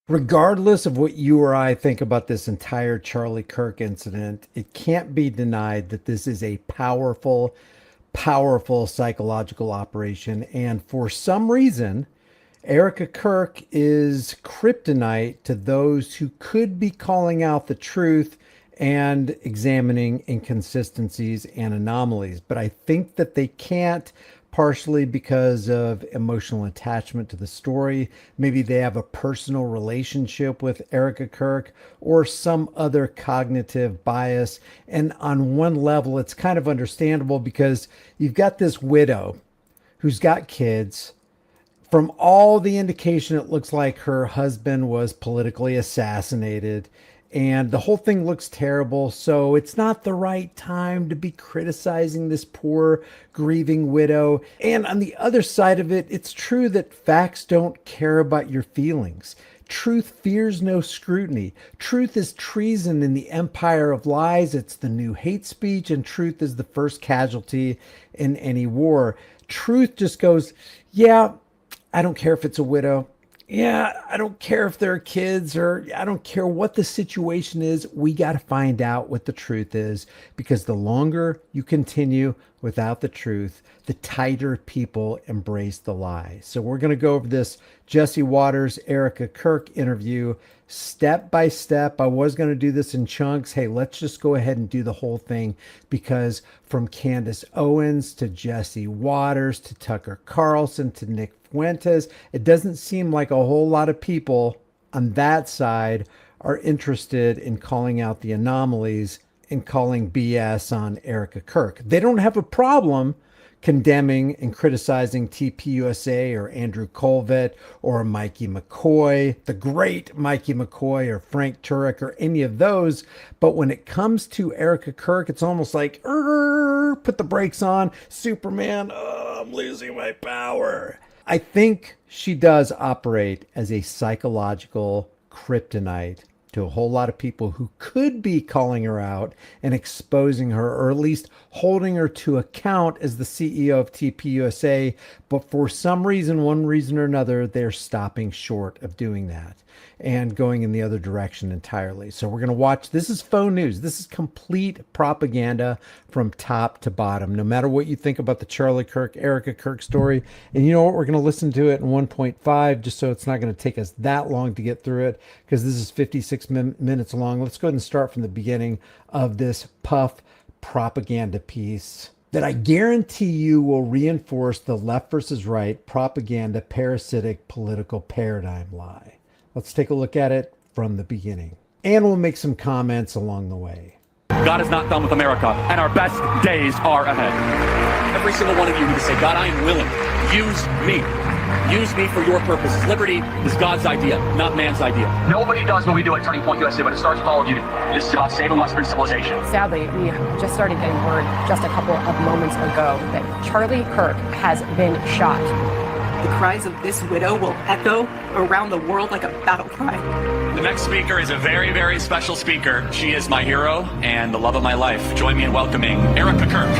Regardless of what you or I think about this entire Charlie Kirk incident, it can't be denied that this is a powerful, powerful psychological operation. And for some reason, Erika Kirk is kryptonite to those who could be calling out the truth and examining inconsistencies and anomalies. But I think that they can't, partially because of emotional attachment to the story. Maybe they have a personal relationship with Erika Kirk or some other cognitive bias. And on one level, it's kind of understandable because you've got this widow who's got kids. From all the indication, it looks like her husband was politically assassinated and the whole thing looks terrible. So it's not the right time to be criticizing this poor grieving widow. And on the other side of it, it's true that facts don't care about your feelings. Truth fears no scrutiny. Truth is treason in the empire of lies. It's the new hate speech, and truth is the first casualty in any war. Truth just goes, yeah, I don't care if it's a widow. Yeah, I don't care if there are kids, or I don't care what the situation is. We got to find out what the truth is, because the longer you continue without the truth, the tighter people embrace the lie. So we're going to go over this Jesse Waters, Erika Kirk interview step by step. I was going to do this in chunks. Hey, let's just go ahead and do the whole thing, because from Candace Owens to Jesse Waters to Tucker Carlson to Nick Fuentes, it doesn't seem like a whole lot of people on that side are interested in calling out the anomalies and calling BS on Erika Kirk. They don't have a problem condemning and criticizing TPUSA or Andrew Colvett or Mikey McCoy, the great Mikey McCoy, or Frank Turek, or any of those. But when it comes to Erika Kirk, it's almost like, put the brakes on, Superman, I'm losing my power. I think she does operate as a psychological kryptonite to a whole lot of people who could be calling her out and exposing her, or at least holding her to account as the CEO of TPUSA. But for some reason, one reason or another, they're stopping short of doing that and going in the other direction entirely. So we're going to watch. This is faux news. This is complete propaganda from top to bottom, no matter what you think about the Charlie Kirk, Erika Kirk story. And you know what? We're going to listen to it in 1.5, just so it's not going to take us that long to get through it, because this is 56 minutes long. Let's go ahead and start from the beginning of this puff propaganda piece that I guarantee you will reinforce the left versus right propaganda parasitic political paradigm lie. Let's take a look at it from the beginning, and we'll make some comments along the way. God is not done with America, and our best days are ahead. Every single one of you need to say, God, I am willing. Use me. Use me for your purposes. Liberty is God's idea, not man's idea. Nobody does what we do at Turning Point USA, but it starts with all of you. This is about saving Western civilization. Sadly, we just started getting word just a couple of moments ago that Charlie Kirk has been shot. The cries of this widow will echo around the world like a battle cry. The next speaker is a very, very special speaker. She is my hero and the love of my life. Join me in welcoming Erika Kirk.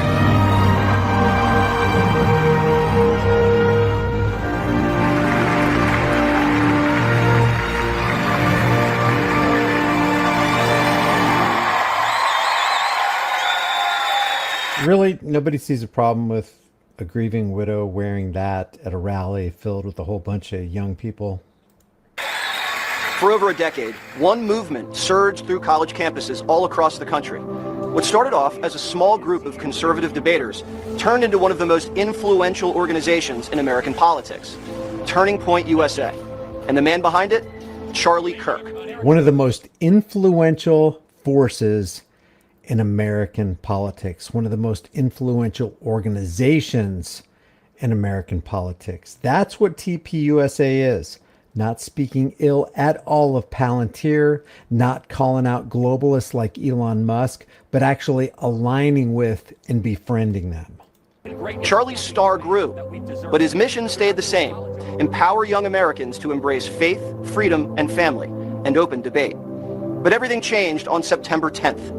Really, nobody sees a problem with a grieving widow wearing that at a rally filled with a whole bunch of young people? For over a decade, one movement surged through college campuses all across the country. What started off as a small group of conservative debaters turned into one of the most influential organizations in American politics, Turning Point USA. And the man behind it, Charlie Kirk. One of the most influential forces in American politics, one of the most influential organizations in American politics. That's what TPUSA is. Not speaking ill at all of Palantir, not calling out globalists like Elon Musk, but actually aligning with and befriending them. Charlie's star grew, but his mission stayed the same: empower young Americans to embrace faith, freedom, and family, and open debate. But everything changed on September 10th.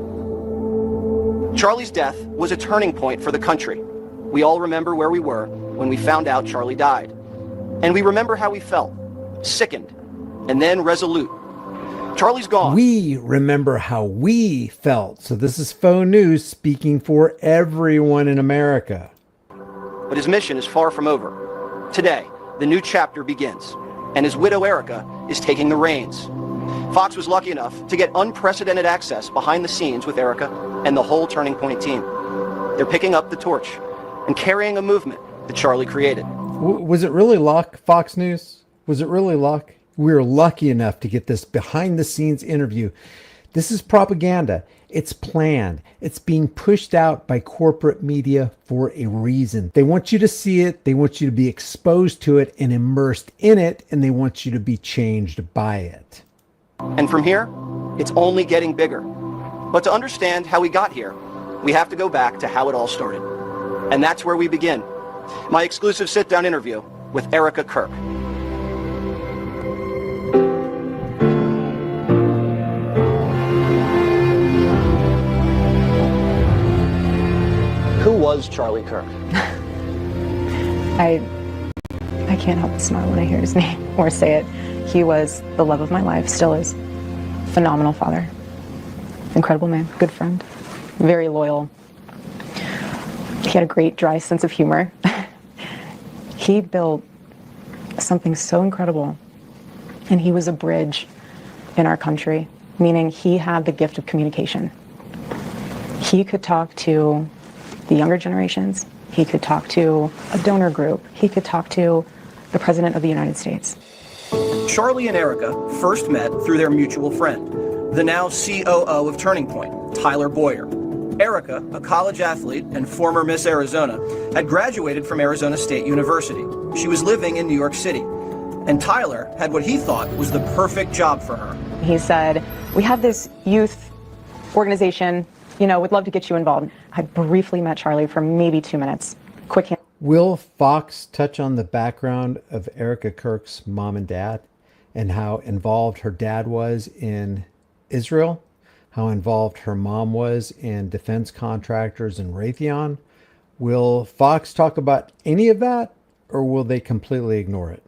Charlie's death was a turning point for the country. We all remember where we were when we found out Charlie died. And we remember how we felt: sickened, and then resolute. Charlie's gone. We remember how we felt. So this is faux news speaking for everyone in America. But his mission is far from over. Today, the new chapter begins, and his widow Erika is taking the reins. Fox was lucky enough to get unprecedented access behind the scenes with Erika and the whole Turning Point team. They're picking up the torch and carrying a movement that Charlie created. Was it really luck, Fox News? Was it really luck? We were lucky enough to get this behind the scenes interview. This is propaganda. It's planned. It's being pushed out by corporate media for a reason. They want you to see it. They want you to be exposed to it and immersed in it, and they want you to be changed by it. And from here, it's only getting bigger. But to understand how we got here, we have to go back to how it all started. And that's where we begin. My exclusive sit-down interview with Erika Kirk. Who was Charlie Kirk? I can't help but smile when I hear his name or say it. He was the love of my life, still is. Phenomenal father. Incredible man, good friend, very loyal. He had a great dry sense of humor. He built something so incredible, and he was a bridge in our country, meaning he had the gift of communication. He could talk to the younger generations. He could talk to a donor group. He could talk to the President of the United States. Charlie and Erika first met through their mutual friend, the now COO of Turning Point, Tyler Boyer. Erika, a college athlete and former Miss Arizona, had graduated from Arizona State University. She was living in New York City. And Tyler had what he thought was the perfect job for her. He said, we have this youth organization, would love to get you involved. I briefly met Charlie for maybe 2 minutes. Quick hint. Will Fox touch on the background of Erika Kirk's mom and dad and how involved her dad was in Israel, how involved her mom was in defense contractors in Raytheon? Will Fox talk about any of that, or will they completely ignore it?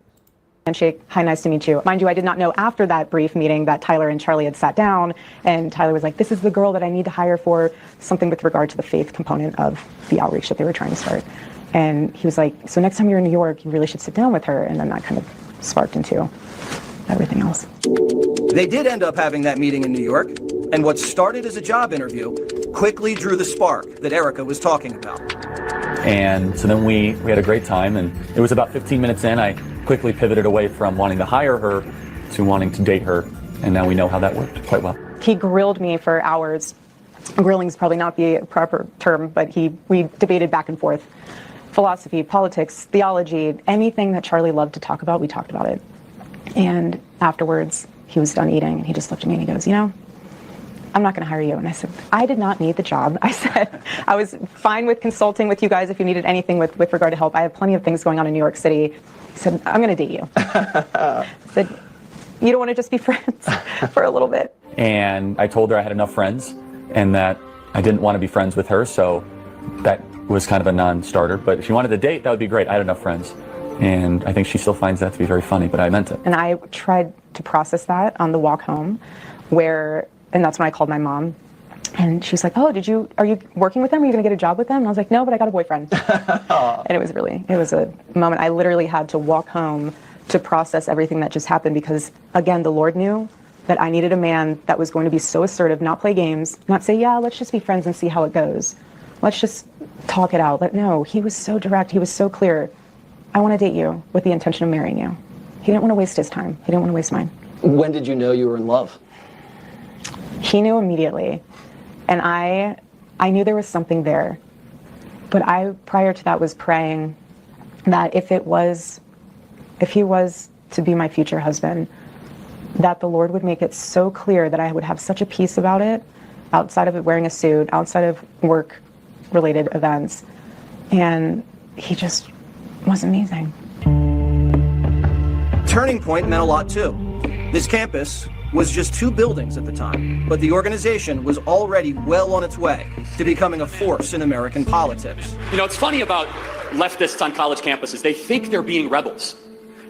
Handshake, hi, nice to meet you. Mind you, I did not know after that brief meeting that Tyler and Charlie had sat down, and Tyler was like, this is the girl that I need to hire for something with regard to the faith component of the outreach that they were trying to start. And he was like, so next time you're in New York, you really should sit down with her. And then that kind of sparked into everything else. They did end up having that meeting in New York, and what started as a job interview quickly drew the spark that Erika was talking about. And so then we had a great time, and it was about 15 minutes in, I quickly pivoted away from wanting to hire her to wanting to date her, and now we know how that worked quite well. He grilled me for hours. Grilling is probably not the proper term, but we debated back and forth. Philosophy, politics, theology, anything that Charlie loved to talk about, we talked about it. And afterwards, he was done eating, and he just looked at me and he goes, I'm not going to hire you. And I said, I did not need the job. I said, I was fine with consulting with you guys if you needed anything with regard to help. I have plenty of things going on in New York City. He said, I'm going to date you. I said, you don't want to just be friends for a little bit? And I told her I had enough friends and that I didn't want to be friends with her, so that was kind of a non-starter. But if she wanted to date, that would be great. I had enough friends. And I think she still finds that to be very funny, but I meant it. And I tried to process that on the walk home, and that's when I called my mom. And she's like, are you working with them? Are you going to get a job with them? And I was like, no, but I got a boyfriend. And it was a moment. I literally had to walk home to process everything that just happened because, again, the Lord knew that I needed a man that was going to be so assertive, not play games, not say, yeah, let's just be friends and see how it goes. Let's just talk it out. No, he was so direct. He was so clear. I want to date you with the intention of marrying you. He didn't want to waste his time. He didn't want to waste mine. When did you know you were in love? He knew immediately. And I knew there was something there. But I, prior to that, was praying that if he was to be my future husband, that the Lord would make it so clear that I would have such a peace about it, outside of it wearing a suit, outside of work-related events. And he just was amazing. Turning Point meant a lot too. This campus was just 2 buildings at the time, but the organization was already well on its way to becoming a force in American politics. It's funny about leftists on college campuses. They think they're being rebels.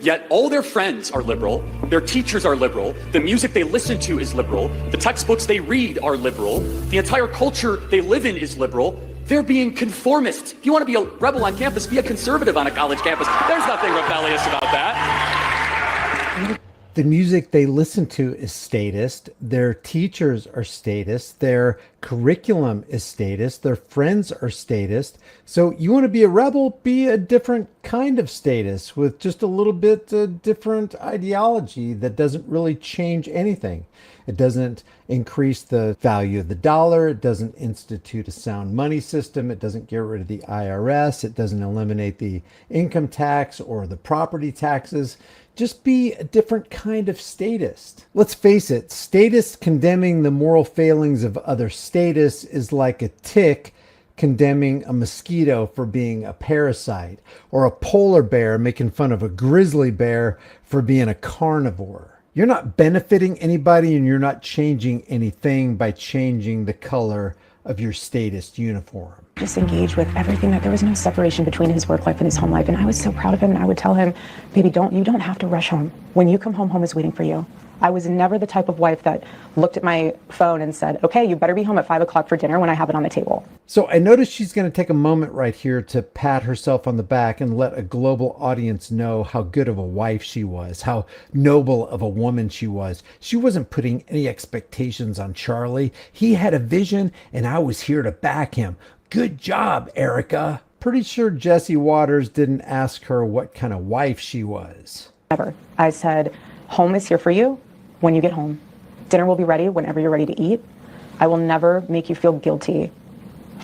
Yet all their friends are liberal, their teachers are liberal, the music they listen to is liberal, the textbooks they read are liberal, the entire culture they live in is liberal. They're being conformist. If you want to be a rebel on campus, be a conservative on a college campus. There's nothing rebellious about that. The music they listen to is statist. Their teachers are statist. Their curriculum is statist. Their friends are statist. So you want to be a rebel, be a different kind of statist with just a little bit different ideology that doesn't really change anything. It doesn't increase the value of the dollar. It doesn't institute a sound money system. It doesn't get rid of the IRS. It doesn't eliminate the income tax or the property taxes. Just be a different kind of statist. Let's face it, statists condemning the moral failings of other statists is like a tick condemning a mosquito for being a parasite, or a polar bear making fun of a grizzly bear for being a carnivore. You're not benefiting anybody, and you're not changing anything by changing the color of your statist uniform. Just engaged with everything, that there was no separation between his work life and his home life. And I was so proud of him. And I would tell him, baby, you don't have to rush home. When you come home, home is waiting for you. I was never the type of wife that looked at my phone and said, okay, you better be home at 5 o'clock for dinner when I have it on the table. So I noticed she's going to take a moment right here to pat herself on the back and let a global audience know how good of a wife she was, how noble of a woman she was. She wasn't putting any expectations on Charlie. He had a vision, and I was here to back him. Good job, Erika. Pretty sure Jesse Waters didn't ask her what kind of wife she was. Never. I said, home is here for you when you get home. Dinner will be ready whenever you're ready to eat. I will never make you feel guilty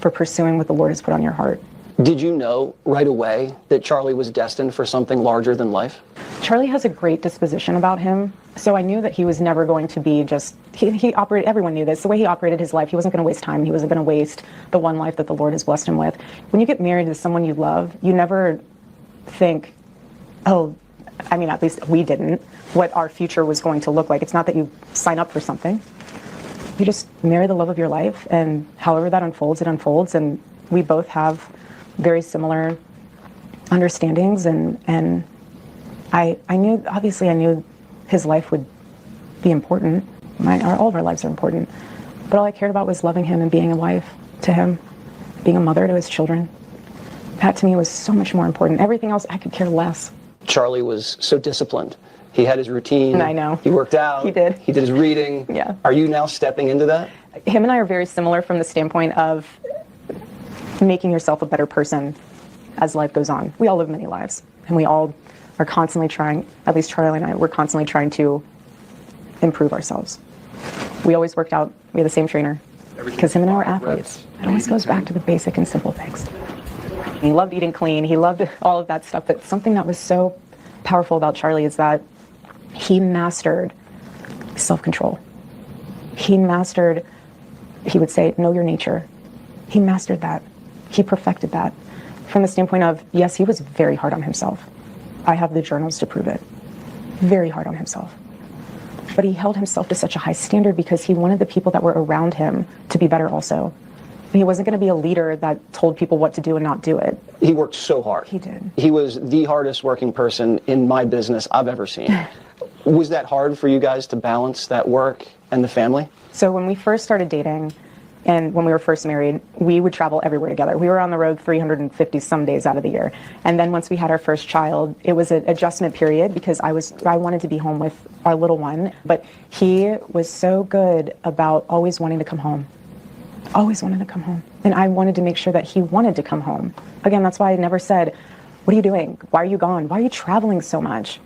for pursuing what the Lord has put on your heart. Did you know right away that Charlie was destined for something larger than life? Charlie has a great disposition about him, so I knew that he was never going to be just, he operated, everyone knew this, the way he operated his life, he wasn't going to waste time, he wasn't going to waste the one life that the Lord has blessed him with. When you get married to someone you love, you never think, oh, I mean, at least we didn't, what our future was going to look like. It's not that you sign up for something. You just marry the love of your life, and however that unfolds, it unfolds, and we both have very similar understandings, and I knew, obviously I knew his life would be important. All of our lives are important, but all I cared about was loving him and being a wife to him, being a mother to his children. That to me was so much more important. Everything else I could care less. Charlie was so disciplined. He had his routine. I know. He worked out. He did. He did his reading. Yeah. Are you now stepping into that? Him and I are very similar from the standpoint of making yourself a better person as life goes on. We all live many lives, and we all are constantly trying, at least Charlie and I, we're constantly trying to improve ourselves. We always worked out. We had the same trainer because him and I were athletes. It always goes back to the basic and simple things. He loved eating clean. He loved all of that stuff. But something that was so powerful about Charlie is that he mastered self-control. He mastered, he would say, know your nature. He mastered that. He perfected that. From the standpoint of, yes, he was very hard on himself. I have the journals to prove it. Very hard on himself. But he held himself to such a high standard because he wanted the people that were around him to be better also. He wasn't going to be a leader that told people what to do and not do it. He worked so hard. He did. He was the hardest working person in my business I've ever seen. Was that hard for you guys to balance that work and the family? So when we first started dating and when we were first married, we would travel everywhere together. We were on the road 350 some days out of the year. And then once we had our first child, it was an adjustment period because I wanted to be home with our little one. But he was so good about always wanting to come home. Always wanted to come home. And I wanted to make sure that he wanted to come home. Again, that's why I never said, what are you doing? Why are you gone? Why are you traveling so much?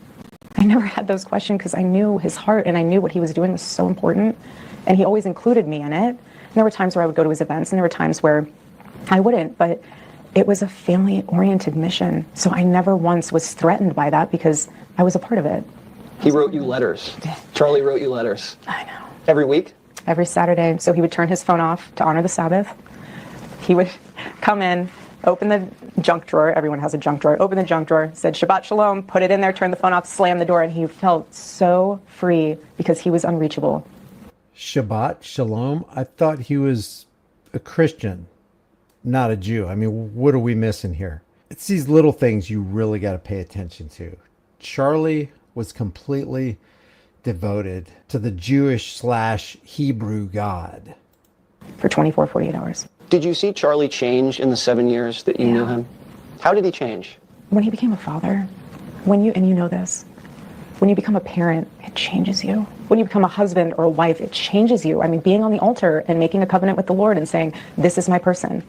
I never had those questions because I knew his heart and I knew what he was doing was so important. And he always included me in it. And there were times where I would go to his events and there were times where I wouldn't, but it was a family-oriented mission. So I never once was threatened by that because I was a part of it. He wrote you letters. Charlie wrote you letters. I know. Every week? Every Saturday. So he would turn his phone off to honor the Sabbath. He would come in, open the junk drawer. Everyone has a junk drawer. Open the junk drawer, said Shabbat Shalom, put it in there, turn the phone off, slam the door, and he felt so free because he was unreachable. Shabbat Shalom? I thought he was a Christian, not a Jew. I mean, what are we missing here? It's these little things you really got to pay attention to. Charlie was completely devoted to the Jewish/Hebrew God. For 24, 48 hours. Did you see Charlie change in the 7 years that you knew him? How did he change? When he became a father, and you know this, when you become a parent, it changes you. When you become a husband or a wife, it changes you. I mean, being on the altar and making a covenant with the Lord and saying, this is my person,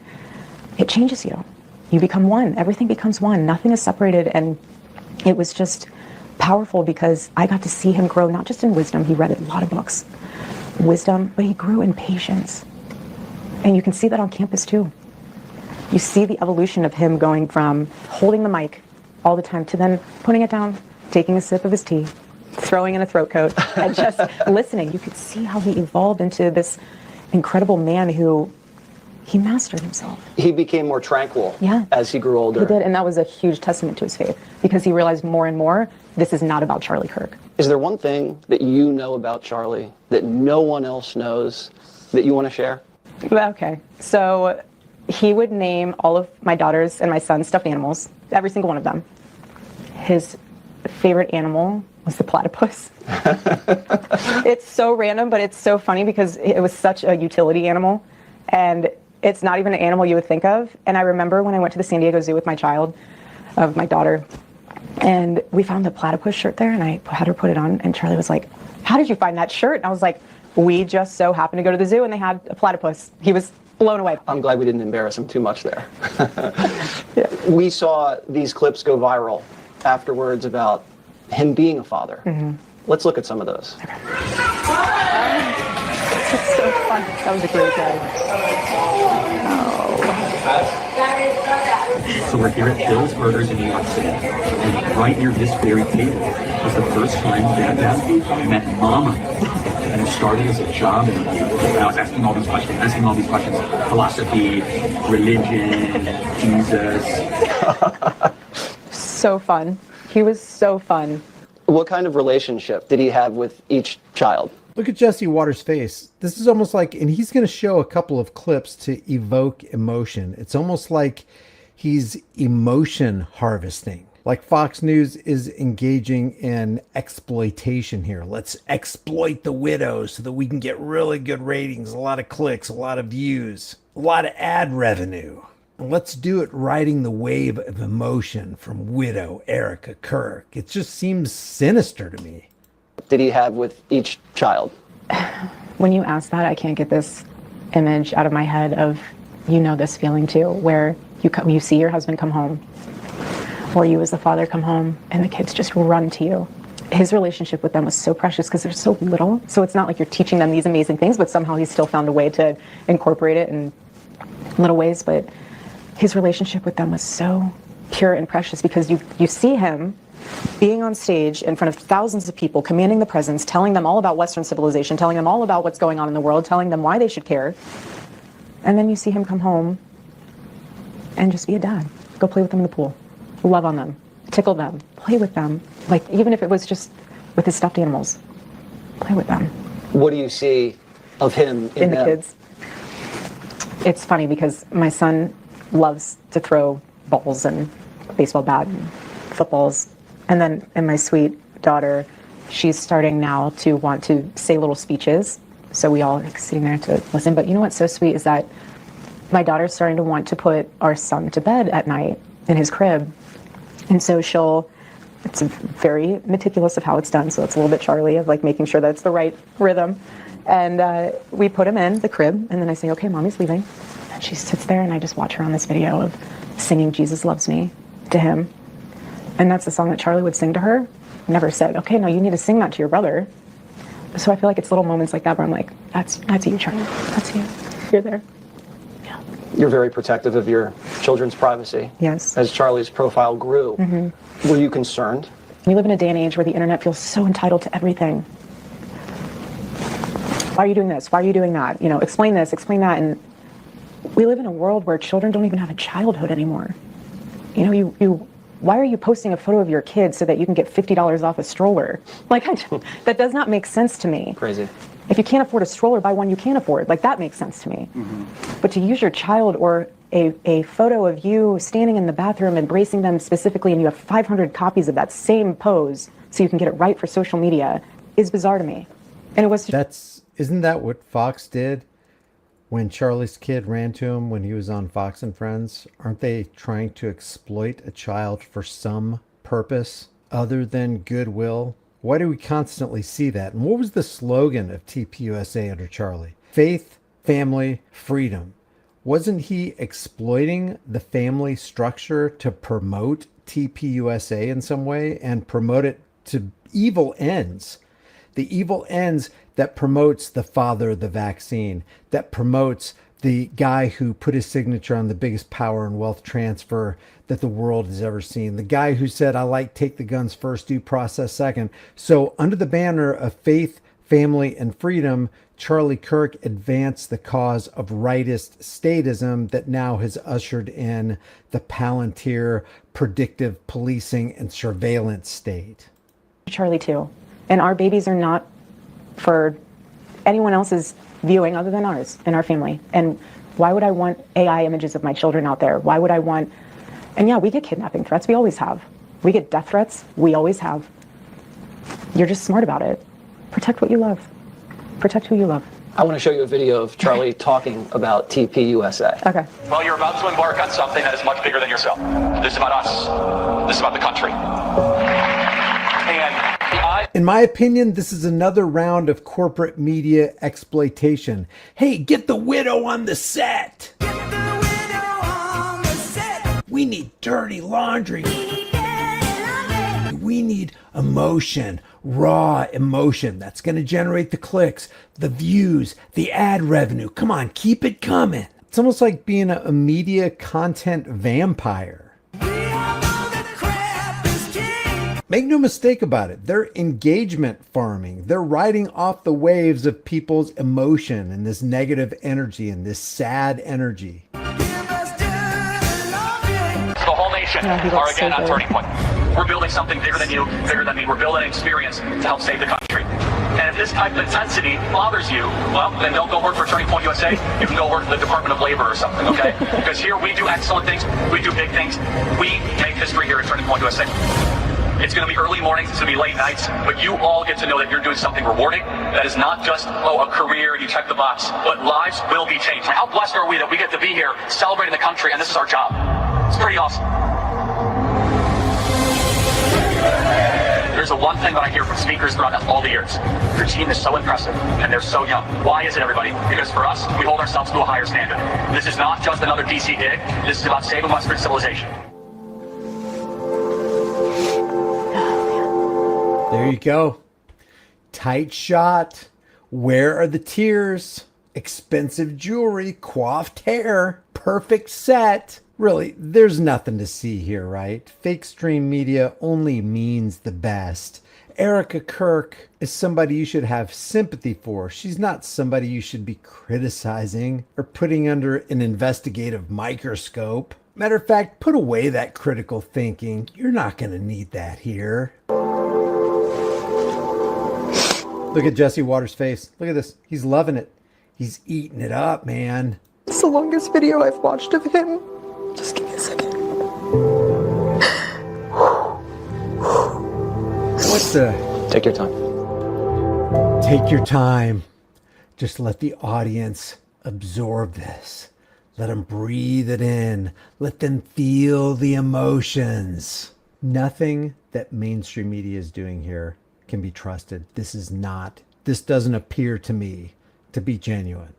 it changes you. You become one. Everything becomes one. Nothing is separated. And it was just powerful because I got to see him grow, not just in wisdom. He read a lot of books, wisdom, but he grew in patience. And you can see that on campus too. You see the evolution of him going from holding the mic all the time to then putting it down, taking a sip of his tea, throwing in a throat coat, and just listening. You could see how he evolved into this incredible man who he mastered himself. He became more tranquil as he grew older. He did, and that was a huge testament to his faith because he realized more and more, this is not about Charlie Kirk. Is there one thing that you know about Charlie that no one else knows that you want to share? Okay, so he would name all of my daughters and my son's stuffed animals, every single one of them. His favorite animal was the platypus. It's so random, but it's so funny because it was such a utility animal, and it's not even an animal you would think of. And I remember when I went to the San Diego Zoo with my daughter, and we found the platypus shirt there, and I had her put it on, and Charlie was like, how did you find that shirt? And I was like, we just so happened to go to the zoo and they had a platypus. He was blown away. I'm glad we didn't embarrass him too much there. We saw these clips go viral afterwards about him being a father. Let's look at some of those. It's so fun. That was a great day. So we're here at Bill's Burgers in New York City, and right near this very table was the first time Dad met Mama. And it started as a job, and I was asking all these questions, philosophy, religion, Jesus. So fun. He was so fun. What kind of relationship did he have with each child? Look at Jesse Waters' face. This is almost like, and he's going to show a couple of clips to evoke emotion. It's almost like he's emotion harvesting. Like Fox News is engaging in exploitation here. Let's exploit the widows so that we can get really good ratings, a lot of clicks, a lot of views, a lot of ad revenue. And let's do it riding the wave of emotion from widow Erika Kirk. It just seems sinister to me. Did he have with each child? When you ask that, I can't get this image out of my head of, you know, this feeling too, where you see your husband come home, or you as the father come home and the kids just run to you. His relationship with them was so precious because they're so little. So it's not like you're teaching them these amazing things, but somehow he still found a way to incorporate it in little ways. But his relationship with them was so pure and precious because you see him being on stage in front of thousands of people, commanding the presence, telling them all about Western civilization, telling them all about what's going on in the world, telling them why they should care. And then you see him come home and just be a dad. Go play with them in the pool. Love on them, tickle them, play with them. Like, even if it was just with his stuffed animals, play with them. What do you see of him in the them? kids? It's funny because my son loves to throw balls and baseball bat and footballs. And then, and my sweet daughter, she's starting now to want to say little speeches. So we all are sitting there to listen. But you know what's so sweet is that my daughter's starting to want to put our son to bed at night in his crib. And so it's very meticulous of how it's done. So it's a little bit Charlie of like making sure that it's the right rhythm. And we put him in the crib and then I say, okay, mommy's leaving. And she sits there and I just watch her on this video of singing Jesus Loves Me to him. And that's the song that Charlie would sing to her. Never said, okay, no, you need to sing that to your brother. So I feel like it's little moments like that where I'm like, that's you, Charlie. That's you. You're there. Yeah. You're very protective of your children's privacy. Yes. As Charlie's profile grew, were you concerned? We live in a day and age where the internet feels so entitled to everything. Why are you doing this? Why are you doing that? You know, explain this, explain that. And we live in a world where children don't even have a childhood anymore. You know, why are you posting a photo of your kid so that you can get $50 off a stroller? Like, that does not make sense to me. Crazy. If you can't afford a stroller, buy one you can afford. Like, that makes sense to me. But to use your child or a photo of you standing in the bathroom embracing them specifically, and you have 500 copies of that same pose so you can get it right for social media is bizarre to me. And it was Isn't that what Fox did when Charlie's kid ran to him when he was on Fox and Friends? Aren't they trying to exploit a child for some purpose other than goodwill? Why do we constantly see that? And what was the slogan of TPUSA under Charlie? Faith, family, freedom. Wasn't he exploiting the family structure to promote TPUSA in some way and promote it to evil ends? The evil ends that promotes the father of the vaccine, that promotes the guy who put his signature on the biggest power and wealth transfer that the world has ever seen, the guy who said, I like take the guns first, due process second. So under the banner of faith, family, and freedom, Charlie Kirk advanced the cause of rightist statism that now has ushered in the Palantir predictive policing and surveillance state. Charlie too. And our babies are not for anyone else's viewing other than ours and our family. And why would I want AI images of my children out there? Why would I want, and yeah, we get kidnapping threats, we always have. We get death threats, we always have. You're just smart about it. Protect what you love. Protect who you love. I want to show you a video of Charlie talking about TPUSA. Okay. Well, you're about to embark on something that is much bigger than yourself. This is about us. This is about the country. And in my opinion, this is another round of corporate media exploitation. Hey, get the widow on the set. Get the widow on the set. We need dirty laundry. We need emotion, raw emotion. That's going to generate the clicks, the views, the ad revenue. Come on, keep it coming. It's almost like being a media content vampire. Make no mistake about it. They're engagement farming. They're riding off the waves of people's emotion and this negative energy and this sad energy. the whole nation are again on turning point. We're building something bigger than you, bigger than me. We're building an experience to help save the country. And if this type of intensity bothers you, well, then don't go work for Turning Point USA. You can go work for the Department of Labor or something, okay? Because here we do excellent things. We do big things. We make history here at Turning Point USA. It's going to be early mornings, it's going to be late nights, but you all get to know that you're doing something rewarding. That is not just, a career, you check the box, but lives will be changed. How blessed are we that we get to be here celebrating the country, and this is our job. It's pretty awesome. There's a one thing that I hear from speakers throughout all the years. Your team is so impressive, and they're so young. Why is it, everybody? Because for us, we hold ourselves to a higher standard. This is not just another DC gig. This is about saving Western civilization. There you go. Tight shot. Where are the tears? Expensive jewelry, coiffed hair, perfect set. Really, there's nothing to see here, right? Fake stream media only means the best. Erika Kirk is somebody you should have sympathy for. She's not somebody you should be criticizing or putting under an investigative microscope. Matter of fact, put away that critical thinking. You're not going to need that here. Look at Jesse Waters' face. Look at this. He's loving it. He's eating it up, man. It's the longest video I've watched of him. Just give me a second. What's the... Take your time. Take your time. Just let the audience absorb this. Let them breathe it in. Let them feel the emotions. Nothing that mainstream media is doing here can be trusted. This doesn't appear to me to be genuine.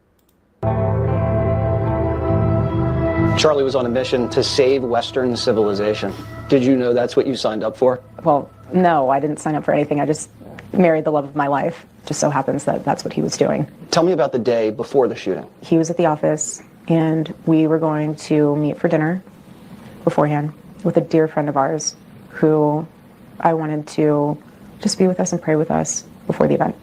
Charlie was on a mission to save Western civilization. Did you know that's what you signed up for? Well, no, I didn't sign up for anything. I just married the love of my life. Just so happens that that's what he was doing. Tell me about the day before the shooting. He was at the office, and we were going to meet for dinner beforehand with a dear friend of ours who I wanted to just be with us and pray with us before the event.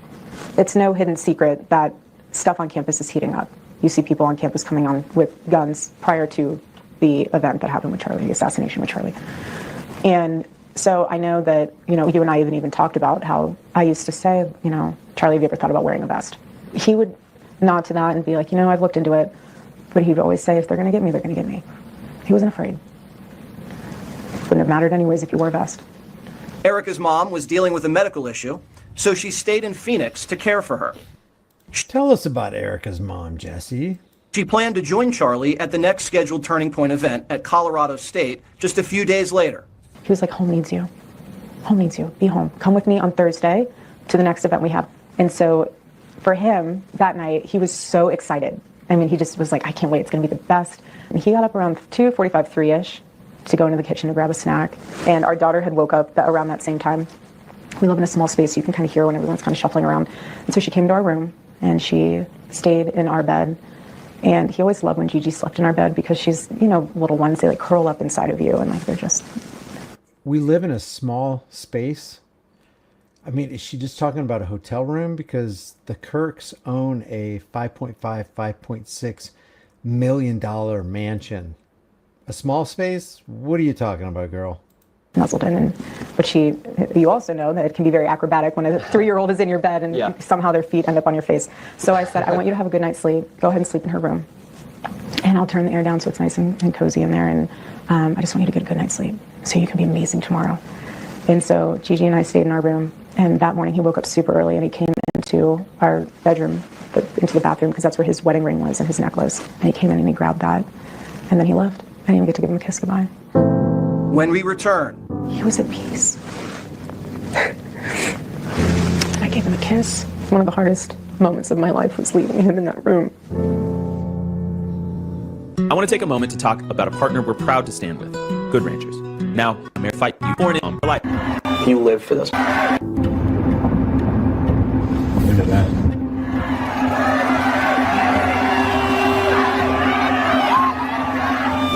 It's no hidden secret that stuff on campus is heating up. You see people on campus coming on with guns prior to the event that happened with Charlie, the assassination with Charlie. And so I know that, you and I even talked about how I used to say, Charlie, have you ever thought about wearing a vest? He would nod to that and be like, I've looked into it. But he'd always say, if they're going to get me, they're going to get me. He wasn't afraid. Wouldn't have mattered anyways if you wore a vest. Erika's mom was dealing with a medical issue, so she stayed in Phoenix to care for her. Tell us about Erika's mom, Jesse. She planned to join Charlie at the next scheduled Turning Point event at Colorado State just a few days later. He was like, home needs you. Home needs you. Be home. Come with me on Thursday to the next event we have. And so for him, that night, he was so excited. I mean, he just was like, I can't wait. It's going to be the best. And he got up around 2:45, 3-ish to go into the kitchen to grab a snack. And our daughter had woke up around that same time. We live in a small space, so you can kind of hear when everyone's kind of shuffling around. And so she came to our room, and she stayed in our bed. And he always loved when Gigi slept in our bed because she's, you know, little ones, they like curl up inside of you and like they're just... We live in a small space. I mean, is she just talking about a hotel room? Because the Kirks own a $5.6 million mansion. A small space? What are you talking about, girl? Nuzzled in, but you also know that it can be very acrobatic when a 3-year-old is in your bed and somehow their feet end up on your face. So I said, I want you to have a good night's sleep. Go ahead and sleep in her room. And I'll turn the air down so it's nice and cozy in there. And I just want you to get a good night's sleep so you can be amazing tomorrow. And so Gigi and I stayed in our room. And that morning he woke up super early and he came into our bedroom, into the bathroom, because that's where his wedding ring was and his necklace. And he came in and he grabbed that. And then he left. I didn't even get to give him a kiss goodbye. When we return, he was at peace. I gave him a kiss. One of the hardest moments of my life was leaving him in that room. I want to take a moment to talk about a partner we're proud to stand with, Good Ranchers. Now, I'm here to fight you for it for life. You live for this. Look at that.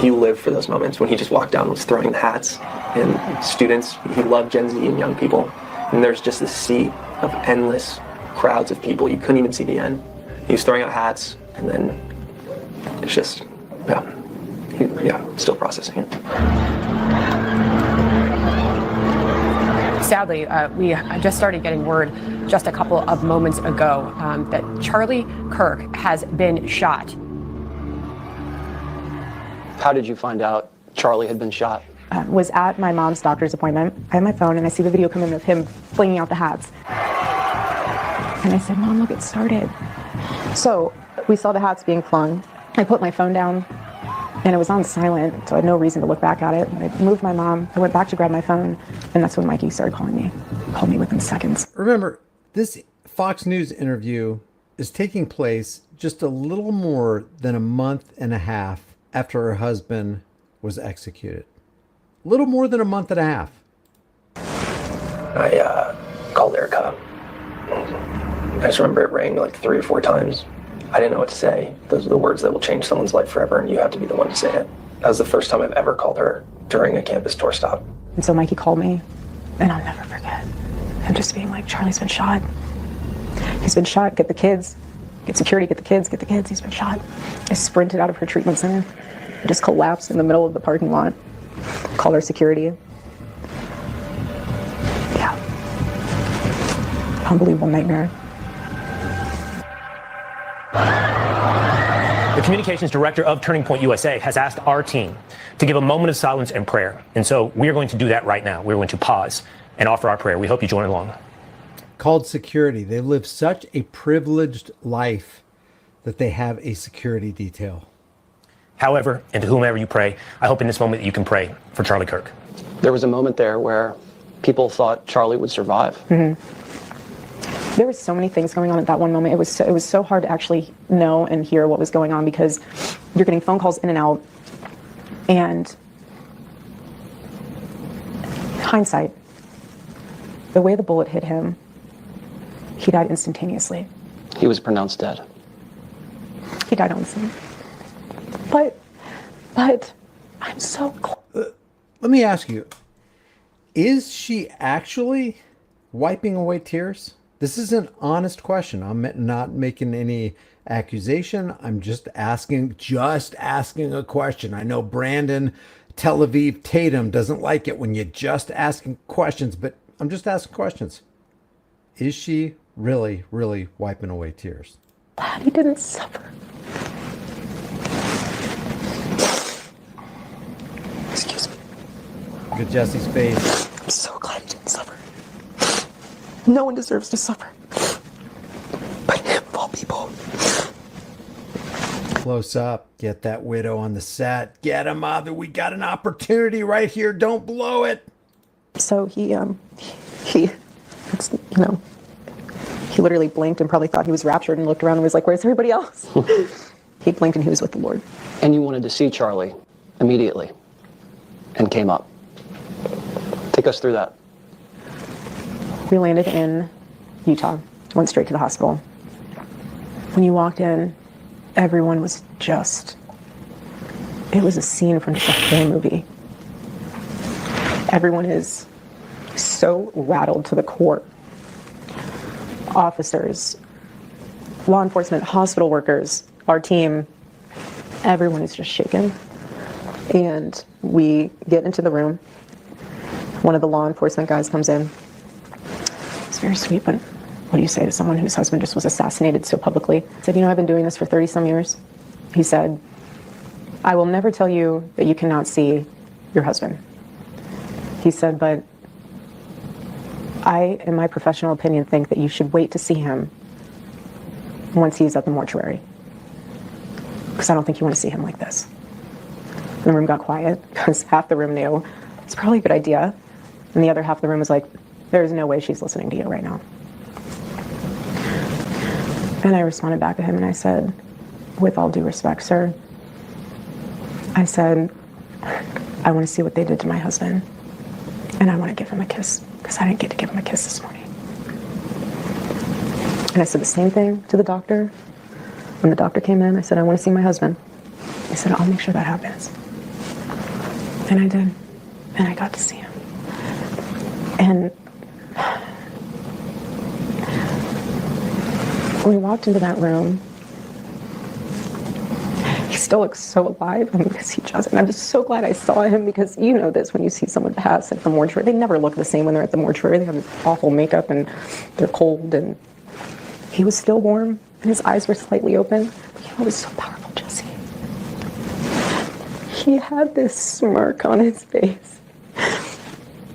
He lived for those moments when he just walked down and was throwing hats and students. He loved Gen Z and young people. And there's just this sea of endless crowds of people. You couldn't even see the end. He was throwing out hats, and then it's just, still processing it. Sadly, we just started getting word just a couple of moments ago that Charlie Kirk has been shot. How did you find out Charlie had been shot? Was at my mom's doctor's appointment. I have my phone and I see the video come in of him flinging out the hats. And I said, Mom, look, it started. So we saw the hats being flung. I put my phone down and it was on silent, so I had no reason to look back at it. I moved my mom. I went back to grab my phone, and that's when Mikey started calling me. Called me within seconds. Remember, this Fox News interview is taking place just a little more than a month and a half after her husband was executed. A little more than a month and a half. I called Erika. I just remember it rang like 3 or 4 times. I didn't know what to say. Those are the words that will change someone's life forever, and you have to be the one to say it. That was the first time I've ever called her during a campus tour stop. And so Mikey called me, and I'll never forget him just being like, Charlie's been shot. He's been shot. Get the kids. Get security. Get the kids. Get the kids. He's been shot. I sprinted out of her treatment center. I just collapsed in the middle of the parking lot. Called our security. Yeah. Unbelievable nightmare. The communications director of Turning Point USA has asked our team to give a moment of silence and prayer. And so we are going to do that right now. We're going to pause and offer our prayer. We hope you join along. Called security. They live such a privileged life that they have a security detail. However, and to whomever you pray, I hope in this moment that you can pray for Charlie Kirk. There was a moment there where people thought Charlie would survive. Mm-hmm. There were so many things going on at that one moment. It was so hard to actually know and hear what was going on because you're getting phone calls in and out. And hindsight, the way the bullet hit him, he died instantaneously. He was pronounced dead. He died on the scene. But I'm so close. Let me ask you, is she actually wiping away tears? This is an honest question. I'm not making any accusation. I'm just asking a question. I know Brandon Tel Aviv Tatum doesn't like it when you're just asking questions, but I'm just asking questions. Is she really, really wiping away tears? He didn't suffer. Look at Jesse's face. I'm so glad he didn't suffer. No one deserves to suffer. But him, of all people. Close up. Get that widow on the set. Get him, mother. We got an opportunity right here. Don't blow it. So he literally blinked and probably thought he was raptured and looked around and was like, where's everybody else? He blinked and he was with the Lord. And you wanted to see Charlie immediately and came up. Take us through that. We landed in Utah, went straight to the hospital. When you walked in, everyone was just, it was a scene from just a horror movie. Everyone is so rattled to the core. Officers, law enforcement, hospital workers, our team, everyone is just shaken. And we get into the room. One of the law enforcement guys comes in. It's very sweet, but what do you say to someone whose husband just was assassinated so publicly? He said, I've been doing this for 30 some years. He said, I will never tell you that you cannot see your husband. He said, but I, in my professional opinion, think that you should wait to see him once he's at the mortuary. Because I don't think you want to see him like this. The room got quiet because half the room knew it's probably a good idea. And the other half of the room was like, there's no way she's listening to you right now. And I responded back to him and I said, with all due respect, sir, I said, I want to see what they did to my husband. And I want to give him a kiss because I didn't get to give him a kiss this morning. And I said the same thing to the doctor. When the doctor came in, I said, I want to see my husband. He said, I'll make sure that happens. And I did. And I got to see him. And when we walked into that room, he still looks so alive because he just, and I'm just so glad I saw him because you know this when you see someone pass at the mortuary. They never look the same when they're at the mortuary. They have this awful makeup and they're cold, and he was still warm and his eyes were slightly open. But you know what was so powerful, Jesse? He had this smirk on his face.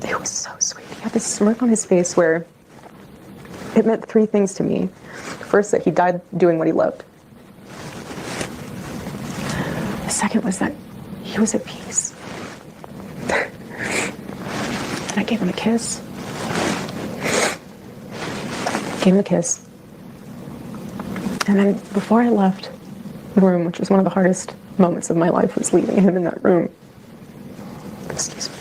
It was so sweet. He had this smirk on his face where it meant three things to me. First, that he died doing what he loved. The second was that he was at peace. And I gave him a kiss. Gave him a kiss. And then before I left the room, which was one of the hardest moments of my life, was leaving him in that room. Excuse me.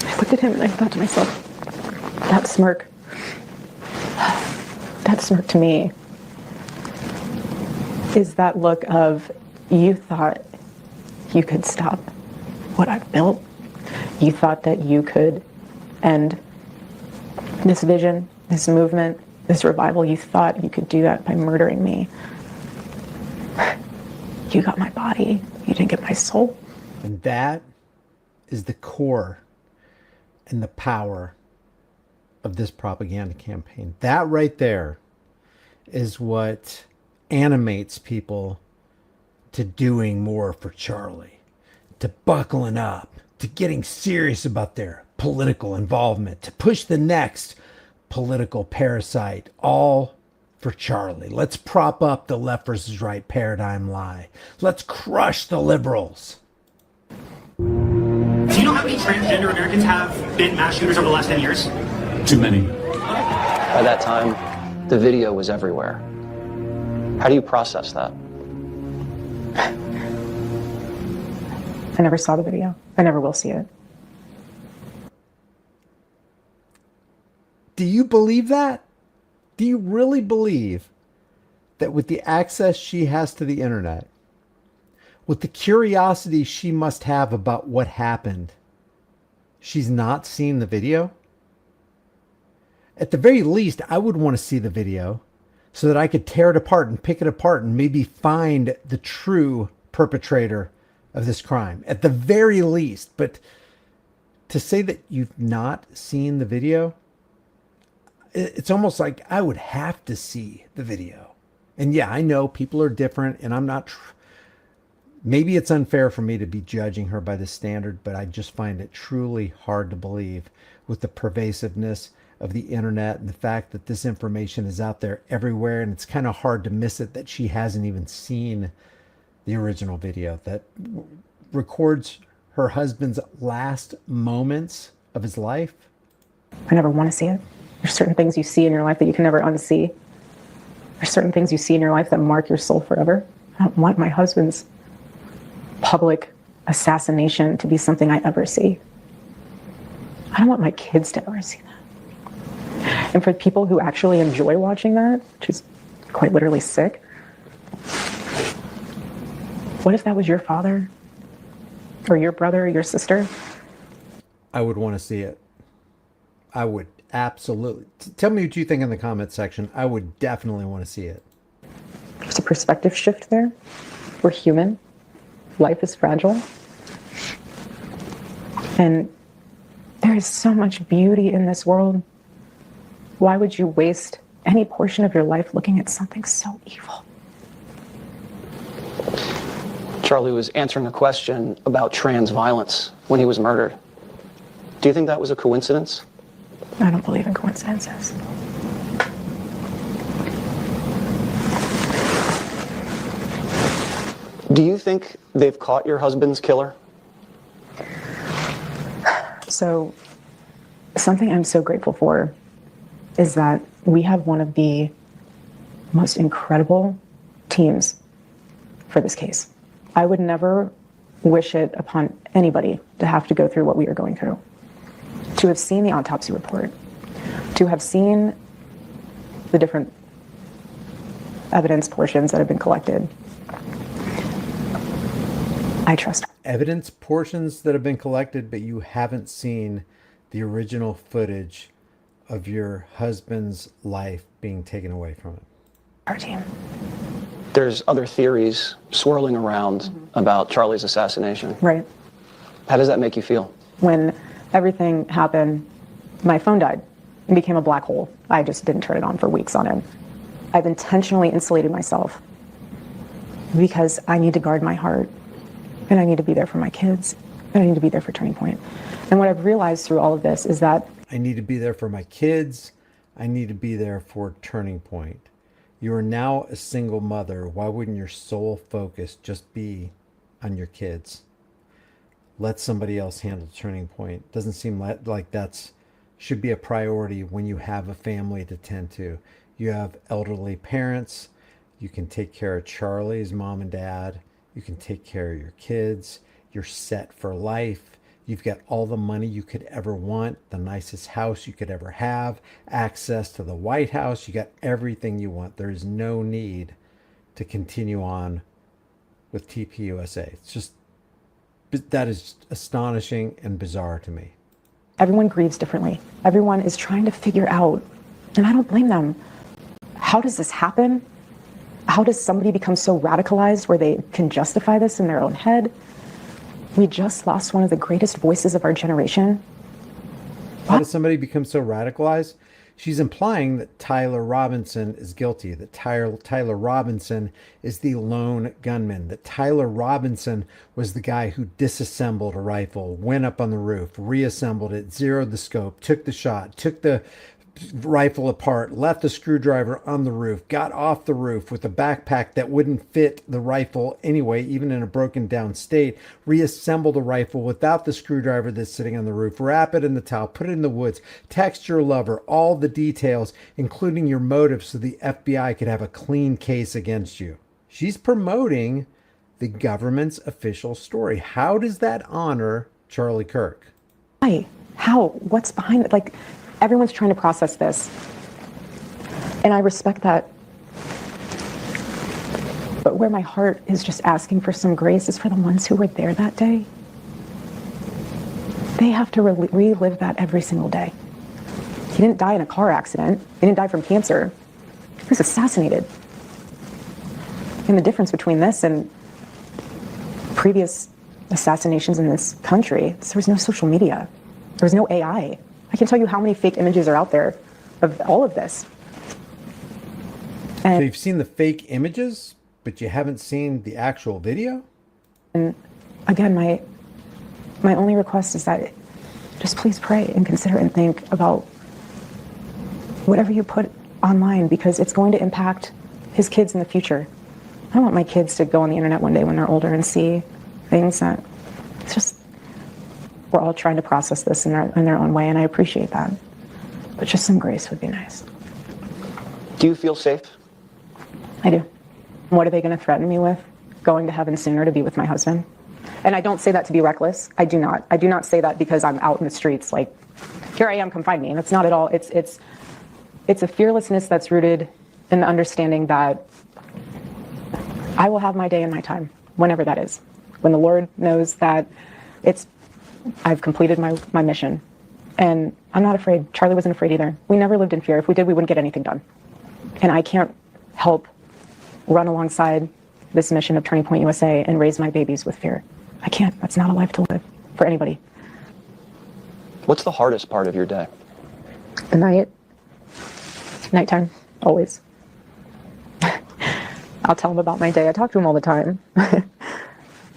I looked at him and I thought to myself, that smirk to me is that look of, you thought you could stop what I've built. You thought that you could end this vision, this movement, this revival. You thought you could do that by murdering me. You got my body. You didn't get my soul. And that is the core and the power of this propaganda campaign. That right there is what animates people to doing more for Charlie, to buckling up, to getting serious about their political involvement, to push the next political parasite, all for Charlie. Let's prop up the left versus right paradigm lie. Let's crush the liberals. Do you know how many transgender Americans have been mass shooters over the last 10 years? Too many. By that time, the video was everywhere. How do you process that? I never saw the video. I never will see it. Do you believe that? Do you really believe that with the access she has to the internet, with the curiosity she must have about what happened, she's not seen the video? At the very least, I would want to see the video so that I could tear it apart and pick it apart and maybe find the true perpetrator of this crime. At the very least. But to say that you've not seen the video, it's almost like I would have to see the video. And yeah, I know people are different, and I'm not Maybe it's unfair for me to be judging her by this standard, but I just find it truly hard to believe with the pervasiveness of the internet and the fact that this information is out there everywhere, and it's kind of hard to miss it that she hasn't even seen the original video that records her husband's last moments of his life. I never want to see it. There's certain things you see in your life that you can never unsee. There's certain things you see in your life that mark your soul forever. I don't want my husband's public assassination to be something I ever see. I don't want my kids to ever see that. And for people who actually enjoy watching that, which is quite literally sick, what if that was your father or your brother or your sister? I would want to see it. I would absolutely. Tell me what you think in the comments section. I would definitely want to see it. There's a perspective shift there. We're human. Life is fragile. And there is so much beauty in this world. Why would you waste any portion of your life looking at something so evil? Charlie was answering a question about trans violence when he was murdered. Do you think that was a coincidence? I don't believe in coincidences. Do you think they've caught your husband's killer? So, something I'm so grateful for is that we have one of the most incredible teams for this case. I would never wish it upon anybody to have to go through what we are going through. To have seen the autopsy report, to have seen the different evidence portions that have been collected, I trust. Evidence portions that have been collected, but you haven't seen the original footage of your husband's life being taken away from him. Our team. There's other theories swirling around about Charlie's assassination. Right. How does that make you feel? When everything happened, my phone died and became a black hole. I just didn't turn it on for weeks on end. I've intentionally insulated myself because I need to guard my heart, and I need to be there for my kids, and I need to be there for Turning Point. And what I've realized through all of this is that I need to be there for my kids. I need to be there for Turning Point. You are now a single mother. Why wouldn't your sole focus just be on your kids? Let somebody else handle Turning Point. Doesn't seem like that's should be a priority when you have a family to tend to. You have elderly parents. You can take care of Charlie's mom and dad. You can take care of your kids. You're set for life. You've got all the money you could ever want, the nicest house you could ever have, access to the White House. You got everything you want. There is no need to continue on with TPUSA. It's just, that is astonishing and bizarre to me. everyone grieves differently. Everyone is trying to figure out, and I don't blame them, how does this happen? How does somebody become so radicalized where they can justify this in their own head? We just lost one of the greatest voices of our generation. How does somebody become so radicalized? She's implying that Tyler Robinson is guilty, that Tyler Robinson is the lone gunman, that Tyler Robinson was the guy who disassembled a rifle, went up on the roof, reassembled it, zeroed the scope, took the shot, took the rifle apart, left the screwdriver on the roof, got off the roof with a backpack that wouldn't fit the rifle anyway, even in a broken down state, reassembled the rifle without the screwdriver that's sitting on the roof, wrap it in the towel, put it in the woods, text your lover, all the details, including your motive, so the FBI could have a clean case against you. She's promoting the government's official story. How does that honor Charlie Kirk? Why? How? What's behind it? Like, everyone's trying to process this. And I respect that. But where my heart is just asking for some grace is for the ones who were there that day. They have to relive that every single day. He didn't die in a car accident. He didn't die from cancer. He was assassinated. And the difference between this and previous assassinations in this country is there was no social media. There was no AI. I can tell you how many fake images are out there of all of this. And so you've seen the fake images, but you haven't seen the actual video? And again, my only request is that just please pray and consider and think about whatever you put online, because it's going to impact his kids in the future. I don't want my kids to go on the internet one day when they're older and see things that, it's just, we're all trying to process this in their own way, and I appreciate that. But just some grace would be nice. Do you feel safe? I do. What are they going to threaten me with? Going to heaven sooner to be with my husband? And I don't say that to be reckless. I do not. I do not say that because I'm out in the streets like, here I am, come find me. And it's not at all. It's a fearlessness that's rooted in the understanding that I will have my day and my time, whenever that is. When the Lord knows that I've completed my mission. And I'm not afraid. Charlie wasn't afraid either. We never lived in fear. If we did, we wouldn't get anything done. And I can't help run alongside this mission of Turning Point USA and raise my babies with fear. I can't. That's not a life to live for anybody. What's the hardest part of your day? The nighttime, always. I'll tell him about my day. I talk to him all the time.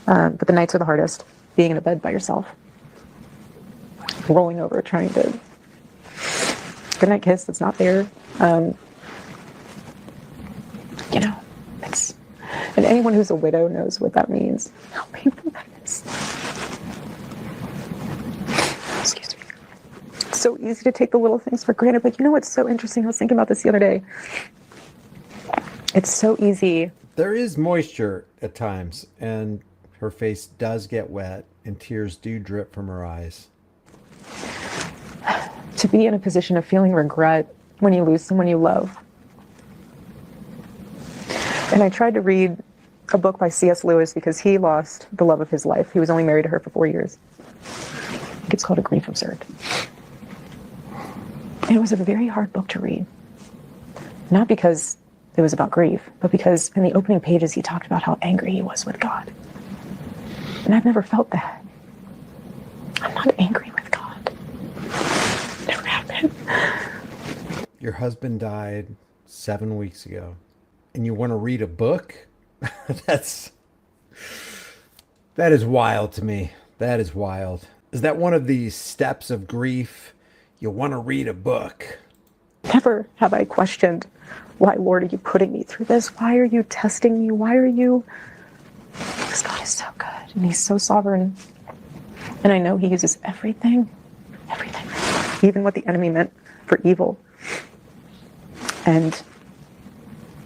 But the nights are the hardest. Being in a bed by yourself. Rolling over, trying to goodnight kiss that's not there. You know, it's, and anyone who's a widow knows what that means. How painful that is. Excuse me. It's so easy to take the little things for granted, but you know what's so interesting? I was thinking about this the other day. It's so easy. There is moisture at times, and her face does get wet, and tears do drip from her eyes. To be in a position of feeling regret when you lose someone you love. And I tried to read a book by C.S. Lewis because he lost the love of his life. He was only married to her for 4 years. I think it's called A Grief Observed. And it was a very hard book to read. Not because it was about grief, but because in the opening pages he talked about how angry he was with God. And I've never felt that. I'm not angry with God. Never have been. Your husband died 7 weeks ago, and you want to read a book? That is wild to me. That is wild. Is that one of the steps of grief? You want to read a book. Never have I questioned, why, Lord, are you putting me through this? Why are you testing me? Why are you? Because God is so good, and he's so sovereign. And I know he uses everything, even what the enemy meant for evil. And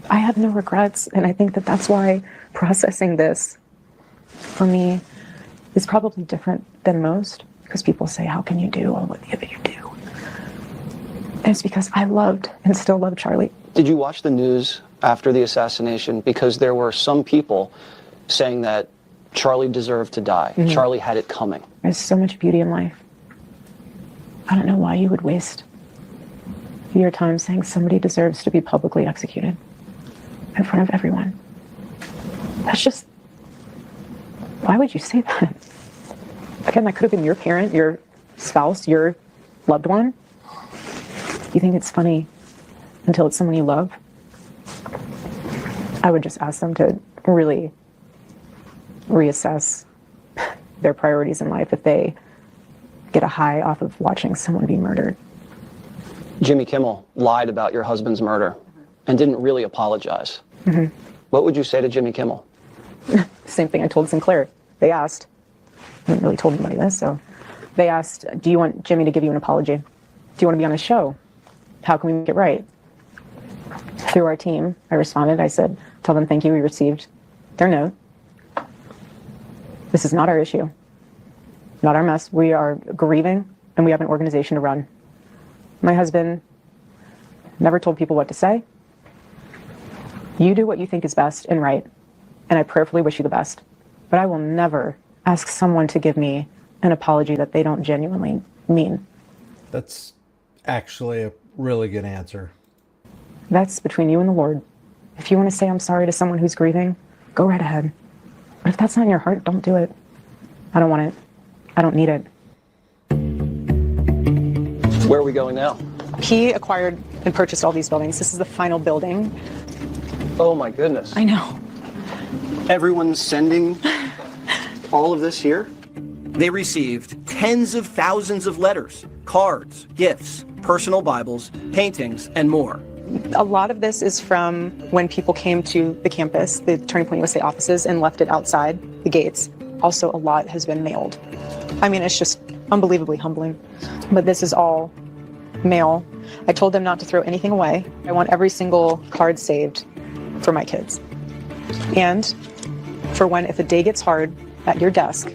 I have no regrets, and I think that that's why processing this, for me, is probably different than most, because people say, how can you do all what you do? And it's because I loved and still love Charlie. Did you watch the news after the assassination? Because there were some people saying that Charlie deserved to die. Mm-hmm. Charlie had it coming. There's so much beauty in life. I don't know why you would waste your time saying somebody deserves to be publicly executed in front of everyone. That's just, why would you say that? Again, that could have been your parent, your spouse, your loved one. You think it's funny until it's someone you love? I would just ask them to really reassess their priorities in life if they get a high off of watching someone be murdered. Jimmy Kimmel lied about your husband's murder and didn't really apologize. Mm-hmm. What would you say to Jimmy Kimmel? Same thing I told Sinclair. They asked, I haven't really told anybody this, so they asked, do you want Jimmy to give you an apology? Do you want to be on his show? How can we make it right? Through our team, I responded. I said, tell them thank you, we received their note. This is not our issue, not our mess. We are grieving, and we have an organization to run. My husband never told people what to say. You do what you think is best and right, and I prayerfully wish you the best. But I will never ask someone to give me an apology that they don't genuinely mean. That's actually a really good answer. That's between you and the Lord. If you want to say I'm sorry to someone who's grieving, go right ahead. But if that's not in your heart, don't do it. I don't want it. I don't need it. Where are we going now? He acquired and purchased all these buildings. This is the final building. Oh my goodness. I know. Everyone's sending all of this here, they received tens of thousands of letters, cards, gifts, personal Bibles, paintings, and more. A lot of this is from when people came to the campus, the Turning Point USA offices, and left it outside the gates. Also, a lot has been mailed. I mean, it's just unbelievably humbling. But this is all mail. I told them not to throw anything away. I want every single card saved for my kids. And for when, if a day gets hard at your desk,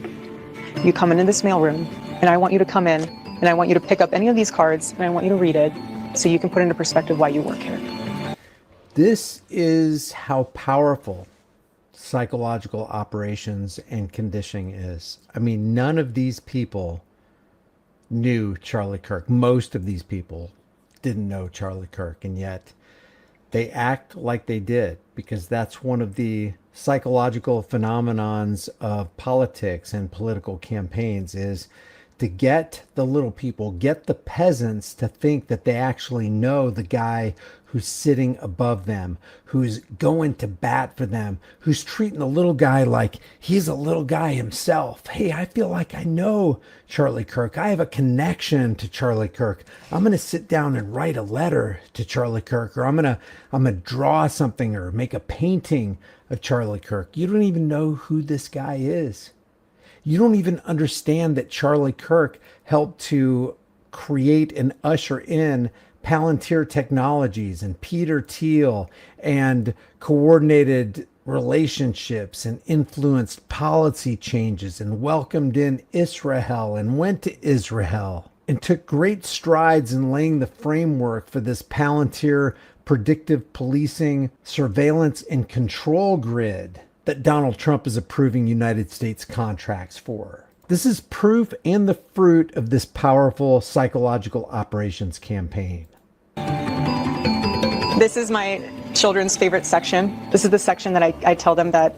you come into this mailroom, and I want you to come in, and I want you to pick up any of these cards, and I want you to read it so you can put into perspective why you work here. This is how powerful psychological operations and conditioning is. I mean, none of these people knew Charlie Kirk. Most of these people didn't know Charlie Kirk, and yet they act like they did, because that's one of the psychological phenomenons of politics and political campaigns, is to get the little people, get the peasants to think that they actually know the guy who's sitting above them, who's going to bat for them, who's treating the little guy like he's a little guy himself. Hey, I feel like I know Charlie Kirk. I have a connection to Charlie Kirk. I'm going to sit down and write a letter to Charlie Kirk, or I'm going to draw something or make a painting of Charlie Kirk. You don't even know who this guy is. You don't even understand that Charlie Kirk helped to create and usher in Palantir Technologies and Peter Thiel, and coordinated relationships and influenced policy changes and welcomed in Israel and went to Israel and took great strides in laying the framework for this Palantir predictive policing, surveillance, and control grid that Donald Trump is approving United States contracts for. This is proof and the fruit of this powerful psychological operations campaign. This is my children's favorite section. This is the section that I tell them that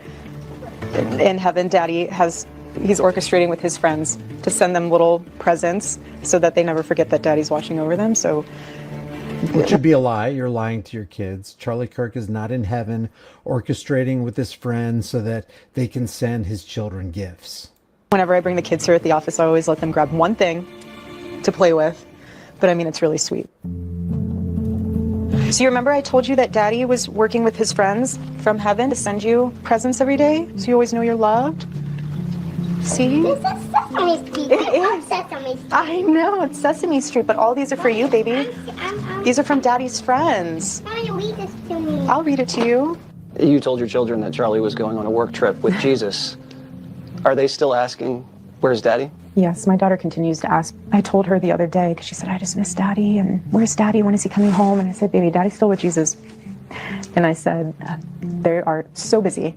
in heaven, Daddy he's orchestrating with his friends to send them little presents so that they never forget that Daddy's watching over them. So, which would be a lie. You're lying to your kids. Charlie Kirk is not in heaven orchestrating with his friends so that they can send his children gifts. Whenever I bring the kids here at the office, I always let them grab one thing to play with. But I mean, it's really sweet. So you remember I told you that Daddy was working with his friends from heaven to send you presents every day, so you always know you're loved? See? This is Sesame Street. It is. Sesame Street. I know, it's Sesame Street, but all these are for you, baby. These are from Daddy's friends. Why don't you read this to me? I'll read it to you. You told your children that Charlie was going on a work trip with Jesus. Are they still asking, where's Daddy? Yes, my daughter continues to ask. I told her the other day, because she said, I just miss Daddy, and where's Daddy? When is he coming home? And I said, baby, Daddy's still with Jesus. And I said, they are so busy.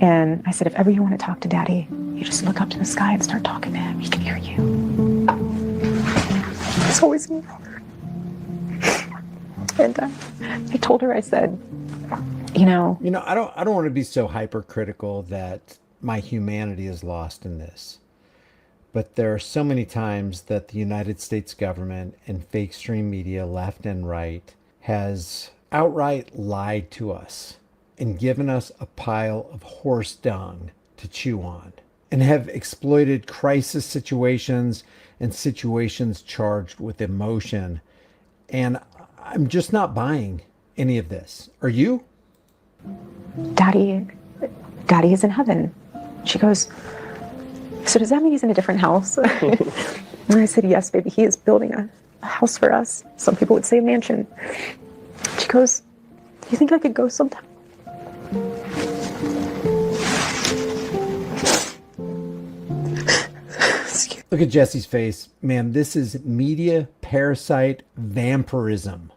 And I said, if ever you want to talk to Daddy, you just look up to the sky and start talking to him. He can hear you. It's always me. And I told her, I said, I don't want to be so hypercritical that my humanity is lost in this. But there are so many times that the United States government and fake stream media, left and right, has outright lied to us and given us a pile of horse dung to chew on, and have exploited crisis situations and situations charged with emotion. And I'm just not buying any of this. Are you? Daddy is in heaven. She goes, so does that mean he's in a different house? And I said, yes, baby, he is building a house for us. Some people would say a mansion. She goes, do you think I could go sometime? Look at Jesse's face. Man, this is media parasite vampirism.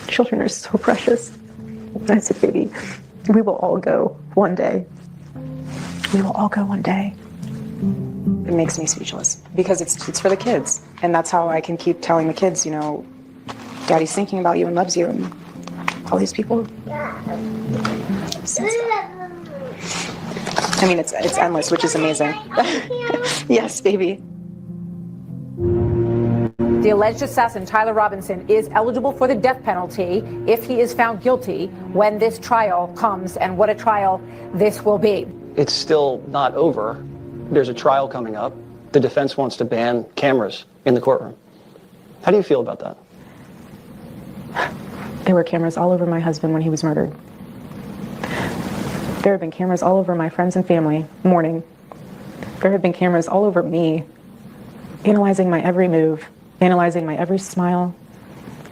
Children are so precious. I said, baby, we will all go one day. We will all go one day. It makes me speechless because it's for the kids. And that's how I can keep telling the kids, Daddy's thinking about you and loves you. And all these people. I mean, it's endless, which is amazing. Yes, baby. The alleged assassin, Tyler Robinson, is eligible for the death penalty if he is found guilty when this trial comes, and what a trial this will be. It's still not over. There's a trial coming up. The defense wants to ban cameras in the courtroom. How do you feel about that? There were cameras all over my husband when he was murdered. There have been cameras all over my friends and family mourning. There have been cameras all over me, analyzing my every move, analyzing my every smile,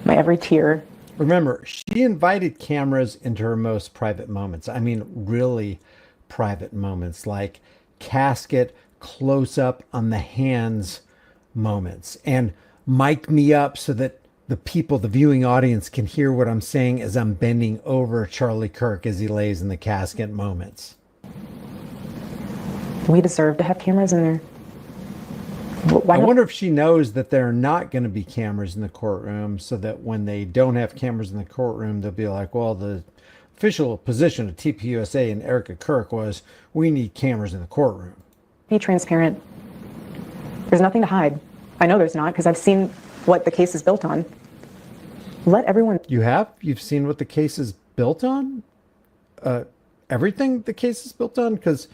my every tear. Remember, she invited cameras into her most private moments. I mean, really private moments, like casket close up on the hands moments, and mic me up so that the people, the viewing audience, can hear what I'm saying as I'm bending over Charlie Kirk as he lays in the casket moments. We deserve to have cameras in there. I wonder if she knows that there are not going to be cameras in the courtroom, so that when they don't have cameras in the courtroom, they'll be like, well, the official position of TPUSA and Erika Kirk was, we need cameras in the courtroom. Be transparent. There's nothing to hide. I know there's not, because I've seen what the case is built on. Let everyone... You have? You've seen what the case is built on? Everything the case is built on? Because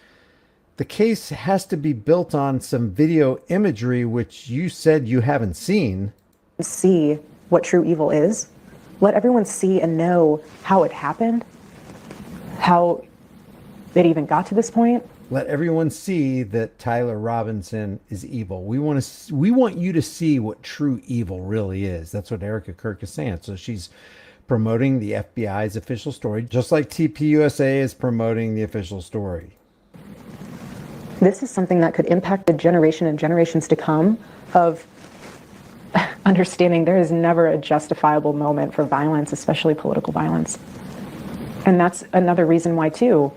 the case has to be built on some video imagery, which you said you haven't seen. See what true evil is. Let everyone see and know how it happened, how it even got to this point. Let everyone see that Tyler Robinson is evil. We want you to see what true evil really is. That's what Erika Kirk is saying. So she's promoting the FBI's official story, just like TPUSA is promoting the official story. This is something that could impact the generation and generations to come of understanding there is never a justifiable moment for violence, especially political violence. And that's another reason why, too,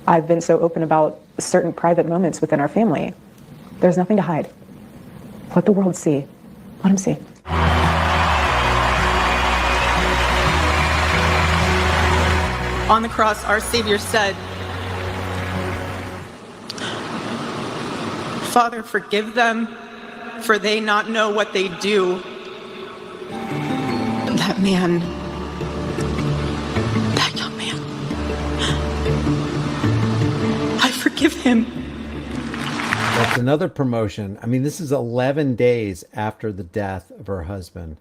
I've been so open about certain private moments within our family. There's nothing to hide. Let the world see. Let them see. On the cross, our Savior said, Father, forgive them, for they not know what they do. That man, that young man, I forgive him. That's another promotion. I mean, this is 11 days after the death of her husband.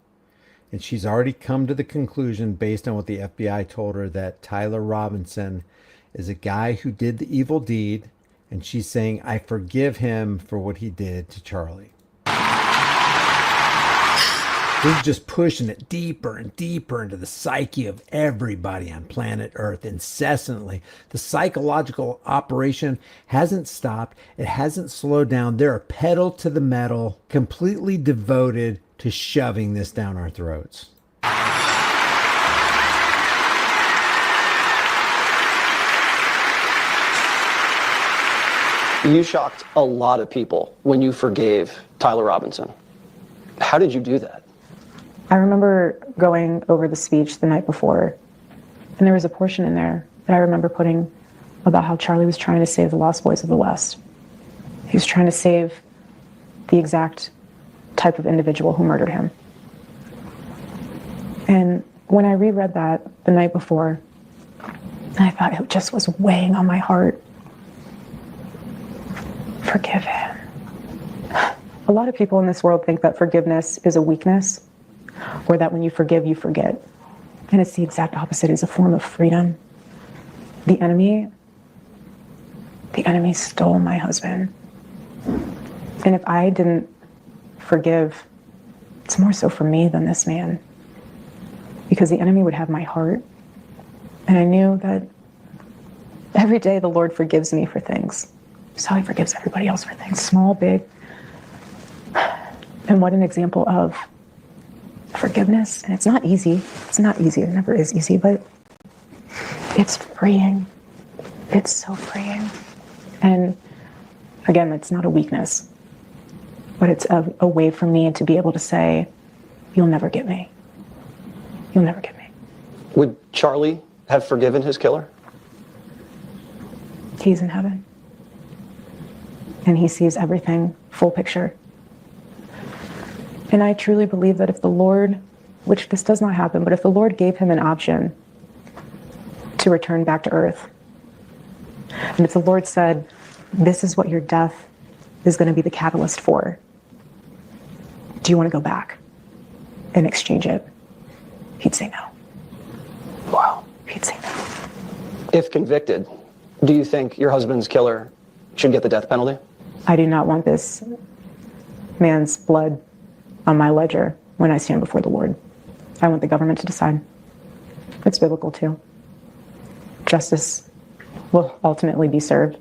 And she's already come to the conclusion, based on what the FBI told her, that Tyler Robinson is a guy who did the evil deed. And she's saying, I forgive him for what he did to Charlie. This is just pushing it deeper and deeper into the psyche of everybody on planet Earth incessantly. The psychological operation hasn't stopped. It hasn't slowed down. They're pedal to the metal, completely devoted to shoving this down our throats. You shocked a lot of people when you forgave Tyler Robinson. How did you do that? I remember going over the speech the night before, and there was a portion in there that I remember putting about how Charlie was trying to save the lost boys of the West. He was trying to save the exact type of individual who murdered him. And when I reread that the night before, I thought it just was weighing on my heart. Forgive him. A lot of people in this world think that forgiveness is a weakness, or that when you forgive, you forget. And it's the exact opposite. It's a form of freedom. The enemy stole my husband. And if I didn't forgive, it's more so for me than this man. Because the enemy would have my heart. And I knew that every day the Lord forgives me for things. Just how he forgives everybody else for things, small, big. And what an example of forgiveness. And it's not easy. It's not easy. It never is easy, but it's freeing. It's so freeing. And again, it's not a weakness, but it's a way for me to be able to say, you'll never get me. You'll never get me. Would Charlie have forgiven his killer? He's in heaven. And he sees everything full picture. And I truly believe that if the Lord, which this does not happen, but if the Lord gave him an option to return back to earth, and if the Lord said, this is what your death is going to be the catalyst for, do you want to go back and exchange it? He'd say no. Wow. He'd say no. If convicted, do you think your husband's killer should get the death penalty? I do not want this man's blood on my ledger when I stand before the Lord. I want the government to decide. It's biblical too. Justice will ultimately be served.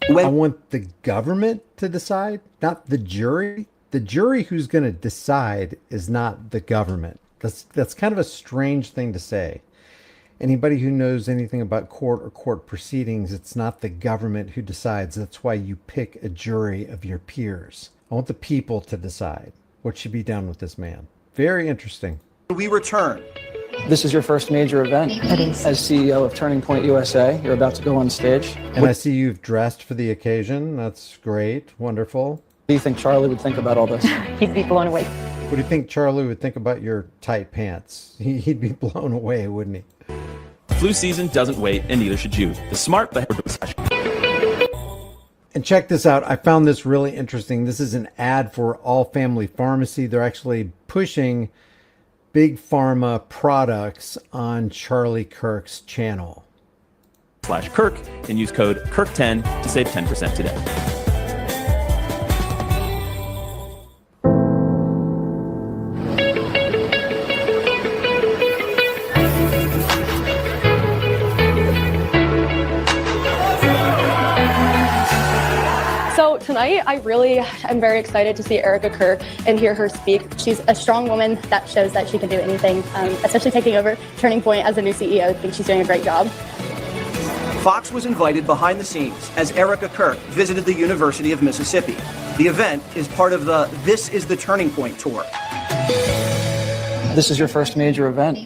I want the government to decide, not the jury. The jury who's going to decide is not the government. That's kind of a strange thing to say. Anybody who knows anything about court or court proceedings, it's not the government who decides. That's why you pick a jury of your peers. I want the people to decide what should be done with this man. Very interesting. We return. This is your first major event as CEO of Turning Point USA. You're about to go on stage. And I see you've dressed for the occasion. That's great. Wonderful. What do you think Charlie would think about all this? He'd be blown away. What do you think Charlie would think about your tight pants? He'd be blown away, wouldn't he? Flu season doesn't wait, and neither should you. The smart but And check this out. I found this really interesting. This is an ad for All Family Pharmacy. They're actually pushing big pharma products on Charlie Kirk's channel. /Kirk and use code KIRK10 to save 10% today. So tonight, I really am very excited to see Erika Kirk and hear her speak. She's a strong woman that shows that she can do anything, especially taking over Turning Point as the new CEO. I think she's doing a great job. Fox was invited behind the scenes as Erika Kirk visited the University of Mississippi. The event is part of the This is the Turning Point tour. This is your first major event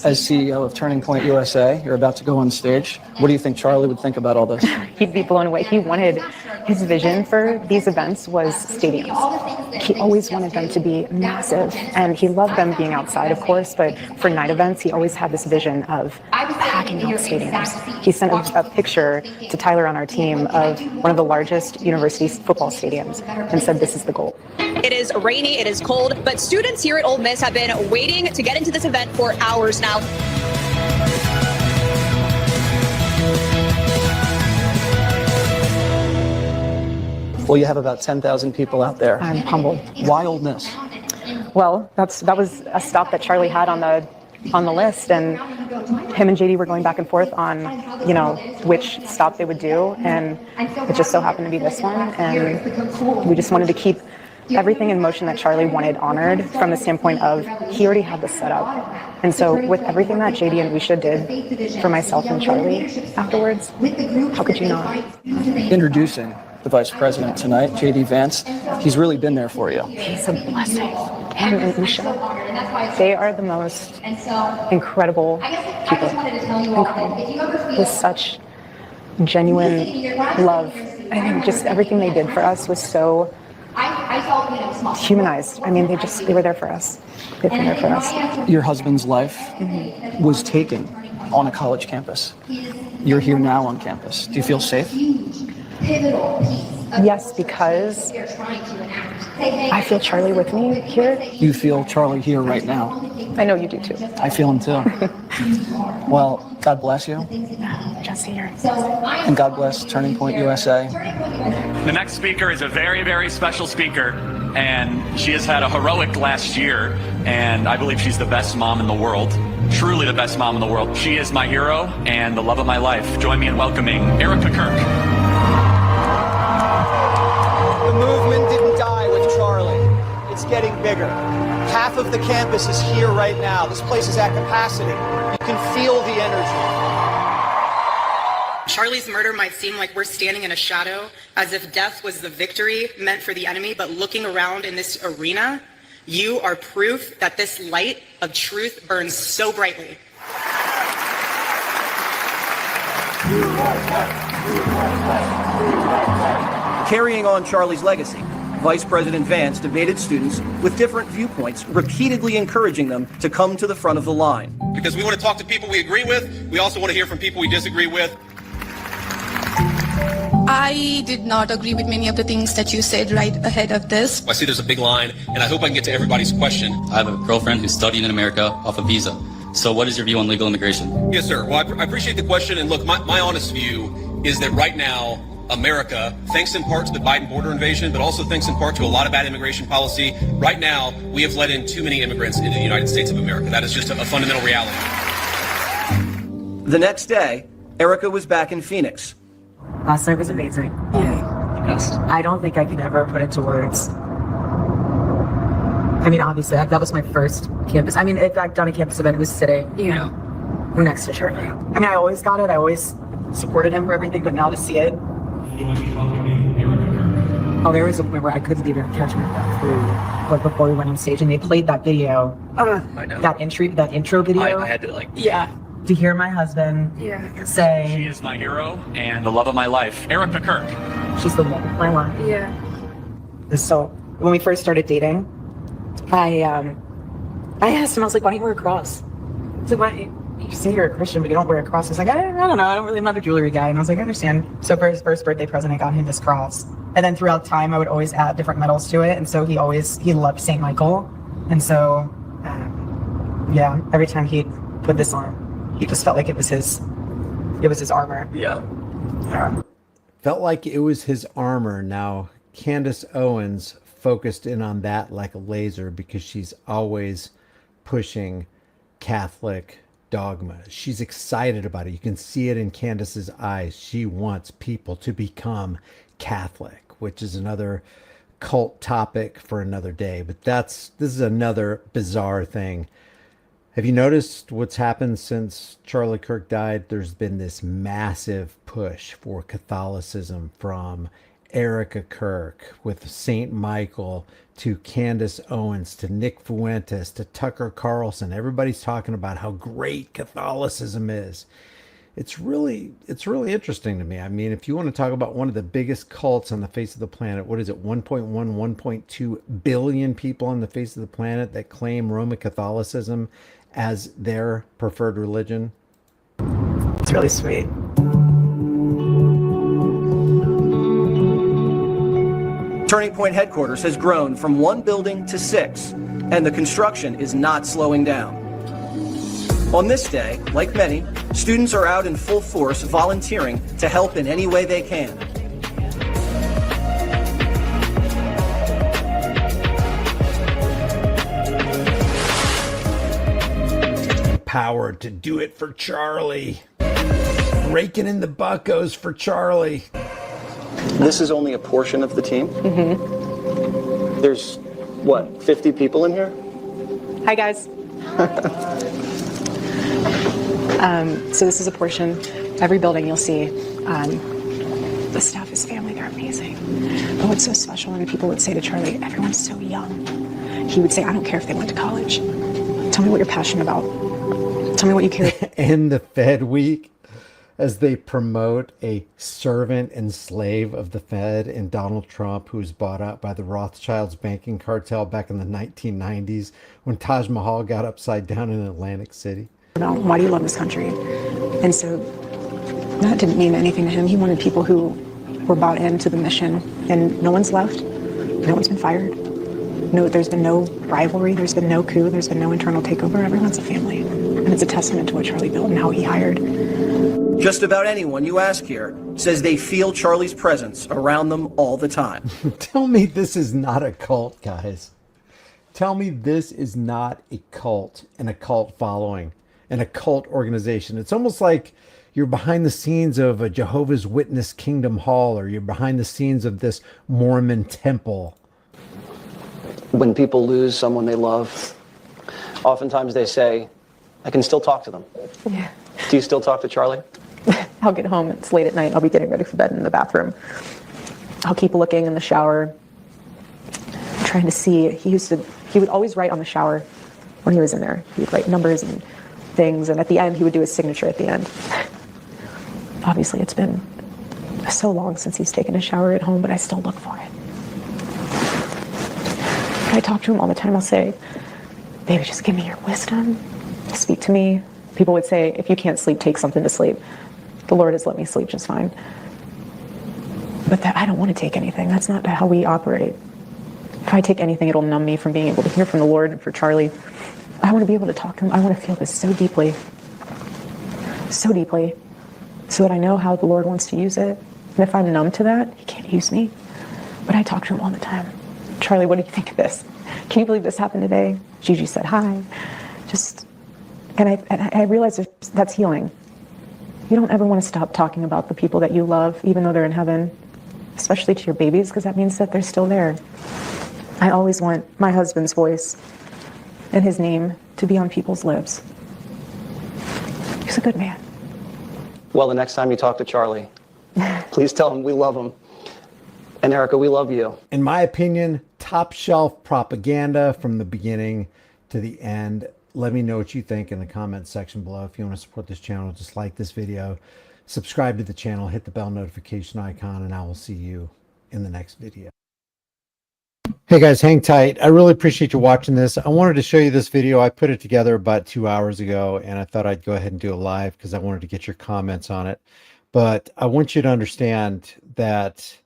as CEO of Turning Point USA. You're about to go on stage. What do you think Charlie would think about all this? He'd be blown away. He wanted, his vision for these events was stadiums. He always wanted them to be massive, and he loved them being outside, of course, but for night events, he always had this vision of packing out stadiums. He sent a picture to Tyler on our team of one of the largest university football stadiums and said, this is the goal. It is rainy, it is cold, but students here at Ole Miss have been waiting to get into this event for hours now. Well, you have about 10,000 people out there. I'm humbled. Why Ole Miss? Well, that was a stop that Charlie had on the list, and him and JD were going back and forth on, which stop they would do, and it just so happened to be this one, and we just wanted to keep everything in motion that Charlie wanted honored from the standpoint of he already had this set up. And so with everything that JD and Wisha did for myself and Charlie afterwards, how could you not? Introducing the Vice President tonight, JD Vance. He's really been there for you. He's a blessing. Him and Wisha, they are the most incredible people. Incredible. With such genuine love. I think just everything they did for us was so humanized. I mean, they were there for us. They've been there for us. Your husband's life was taken on a college campus. You're here now on campus. Do you feel safe? Yes, because I feel Charlie with me here. You feel Charlie here right now. I know you do too. I feel him too. Well, God bless you. Just here. And God bless Turning Point USA. The next speaker is a very, very special speaker, and she has had a heroic last year, and I believe she's the best mom in the world. Truly the best mom in the world. She is my hero and the love of my life. Join me in welcoming Erika Kirk. The movement didn't die with Charlie. It's getting bigger. Half of the campus is here right now. This place is at capacity. You can feel the energy. Charlie's murder might seem like we're standing in a shadow, as if death was the victory meant for the enemy, but looking around in this arena, you are proof that this light of truth burns so brightly. Carrying on Charlie's legacy, Vice President Vance debated students with different viewpoints, repeatedly encouraging them to come to the front of the line. Because we want to talk to people we agree with. We also want to hear from people we disagree with. I did not agree with many of the things that you said right ahead of this. I see there's a big line, and I hope I can get to everybody's question. I have a girlfriend who's studying in America off a visa. So what is your view on legal immigration? Yes, sir. Well, I appreciate the question. And look, my honest view is that right now, America, thanks in part to the Biden border invasion, but also thanks in part to a lot of bad immigration policy, right now, we have let in too many immigrants into the United States of America. That is just a fundamental reality. The next day, Erika was back in Phoenix. Last night was amazing. Yeah. Yes. I don't think I can ever put into words. I mean, obviously, that was my first campus. I mean, if I'd done a campus event, it was sitting, next to Charlie. I mean, I always got it. I always supported him for everything, but now to see it. Oh, there was a point where I couldn't even catch my breath through, like before we went on stage, and they played that video. I know. That intro video. I had to To hear my husband say, She is my hero and the love of my life, Erika Kirk. she's the love of my life. Yeah. So when we first started dating, I asked him, I was like, why don't you wear a cross? I was like, why? You say you're a Christian, but you don't wear a cross. He's like, I don't know. I'm not a jewelry guy. And I was like, I understand. So for his first birthday present, I got him this cross. And then throughout time, I would always add different medals to it. And so he loved St. Michael. And so, every time he'd put this on, he just felt like it was his armor. Yeah. Felt like it was his armor. Now, Candace Owens focused in on that like a laser because she's always pushing Catholic dogma. She's excited about it. You can see it in Candace's eyes. She wants people to become Catholic, which is another cult topic for another day. But this is another bizarre thing. Have you noticed what's happened since Charlie Kirk died? There's been this massive push for Catholicism from Erika Kirk with St. Michael to Candace Owens to Nick Fuentes to Tucker Carlson. Everybody's talking about how great Catholicism is. It's really interesting to me. I mean, if you want to talk about one of the biggest cults on the face of the planet, what is it, 1.2 billion people on the face of the planet that claim Roman Catholicism as their preferred religion? It's really sweet. Turning Point headquarters has grown from 1 building to 6, and the construction is not slowing down. On this day, like many, students are out in full force volunteering to help in any way they can. Power to do it for Charlie. Raking in the buckos for Charlie. This is only a portion of the team. Mm-hmm. There's, 50 people in here? Hi, guys. So this is a portion. Every building you'll see, the staff is family. They're amazing. But what's so special, and people would say to Charlie, everyone's so young. He would say, I don't care if they went to college. Tell me what you're passionate about. Tell me what you care. In the Fed week, as they promote a servant and slave of the Fed and Donald Trump, who's bought out by the Rothschilds banking cartel back in the 1990s when Taj Mahal got upside down in Atlantic City. Why do you love this country? And so that didn't mean anything to him. He wanted people who were bought into the mission, and no one's left. No one's been fired. No, there's been no rivalry. There's been no coup. There's been no internal takeover. Everyone's a family. And it's a testament to what Charlie built and how he hired. Just about anyone you ask here says they feel Charlie's presence around them all the time. Tell me this is not a cult, guys. Tell me this is not a cult and a cult following and a cult organization. It's almost like you're behind the scenes of a Jehovah's Witness Kingdom Hall, or you're behind the scenes of this Mormon temple. When people lose someone they love, oftentimes they say, I can still talk to them. Yeah. Do you still talk to Charlie? I'll get home. It's late at night. I'll be getting ready for bed in the bathroom. I'll keep looking in the shower, trying to see. He would always write on the shower when he was in there. He would write numbers and things, and at the end, he would do his signature at the end. Obviously, it's been so long since he's taken a shower at home, but I still look for it. I talk to him all the time. I'll say, baby, just give me your wisdom. Speak to me. People would say, if you can't sleep, take something to sleep. The Lord has let me sleep just fine. But I don't want to take anything. That's not how we operate. If I take anything, it'll numb me from being able to hear from the Lord. And for Charlie, I want to be able to talk to him. I want to feel this so deeply, so that I know how the Lord wants to use it. And if I'm numb to that, he can't use me. But I talk to him all the time. Charlie, what do you think of this? Can you believe this happened today? Gigi said hi. And I realize that's healing. You don't ever want to stop talking about the people that you love, even though they're in heaven, especially to your babies, because that means that they're still there. I always want my husband's voice and his name to be on people's lips. He's a good man. Well, the next time you talk to Charlie, please tell him we love him. And Erika, we love you. In my opinion, top shelf propaganda from the beginning to the end. Let me know what you think in the comments section below. If you want to support this channel, just like this video, subscribe to the channel, hit the bell notification icon, and I will see you in the next video. Hey guys, hang tight. I really appreciate you watching this. I wanted to show you this video. I put it together about 2 hours ago, and I thought I'd go ahead and do it live because I wanted to get your comments on it. But I want you to understand that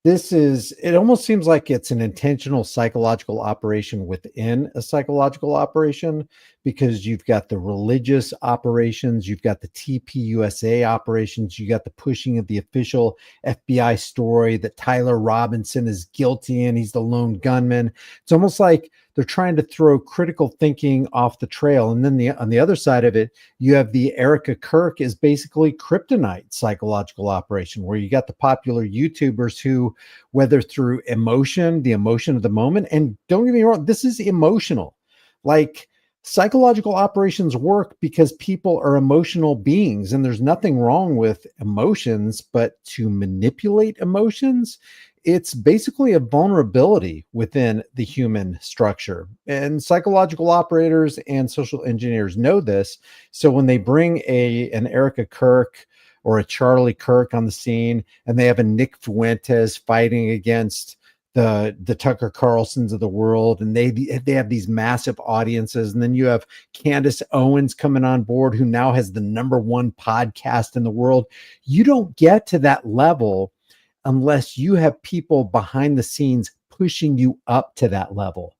it almost seems like it's an intentional psychological operation within a psychological operation, because you've got the religious operations, you've got the TPUSA operations, you got the pushing of the official FBI story that Tyler Robinson is guilty and he's the lone gunman. It's almost like they're trying to throw critical thinking off the trail. And then on the other side of it, you have the Erika Kirk is basically Kryptonite psychological operation, where you got the popular YouTubers who, whether through emotion, the emotion of the moment, and don't get me wrong, this is emotional. Like, psychological operations work because people are emotional beings, and there's nothing wrong with emotions, but to manipulate emotions, it's basically a vulnerability within the human structure. And psychological operators and social engineers know this. So when they bring an Erika Kirk or a Charlie Kirk on the scene, and they have a Nick Fuentes fighting against the Tucker Carlsons of the world, and they have these massive audiences, and then you have Candace Owens coming on board, who now has the #1 podcast in the world. You don't get to that level unless you have people behind the scenes pushing you up to that level.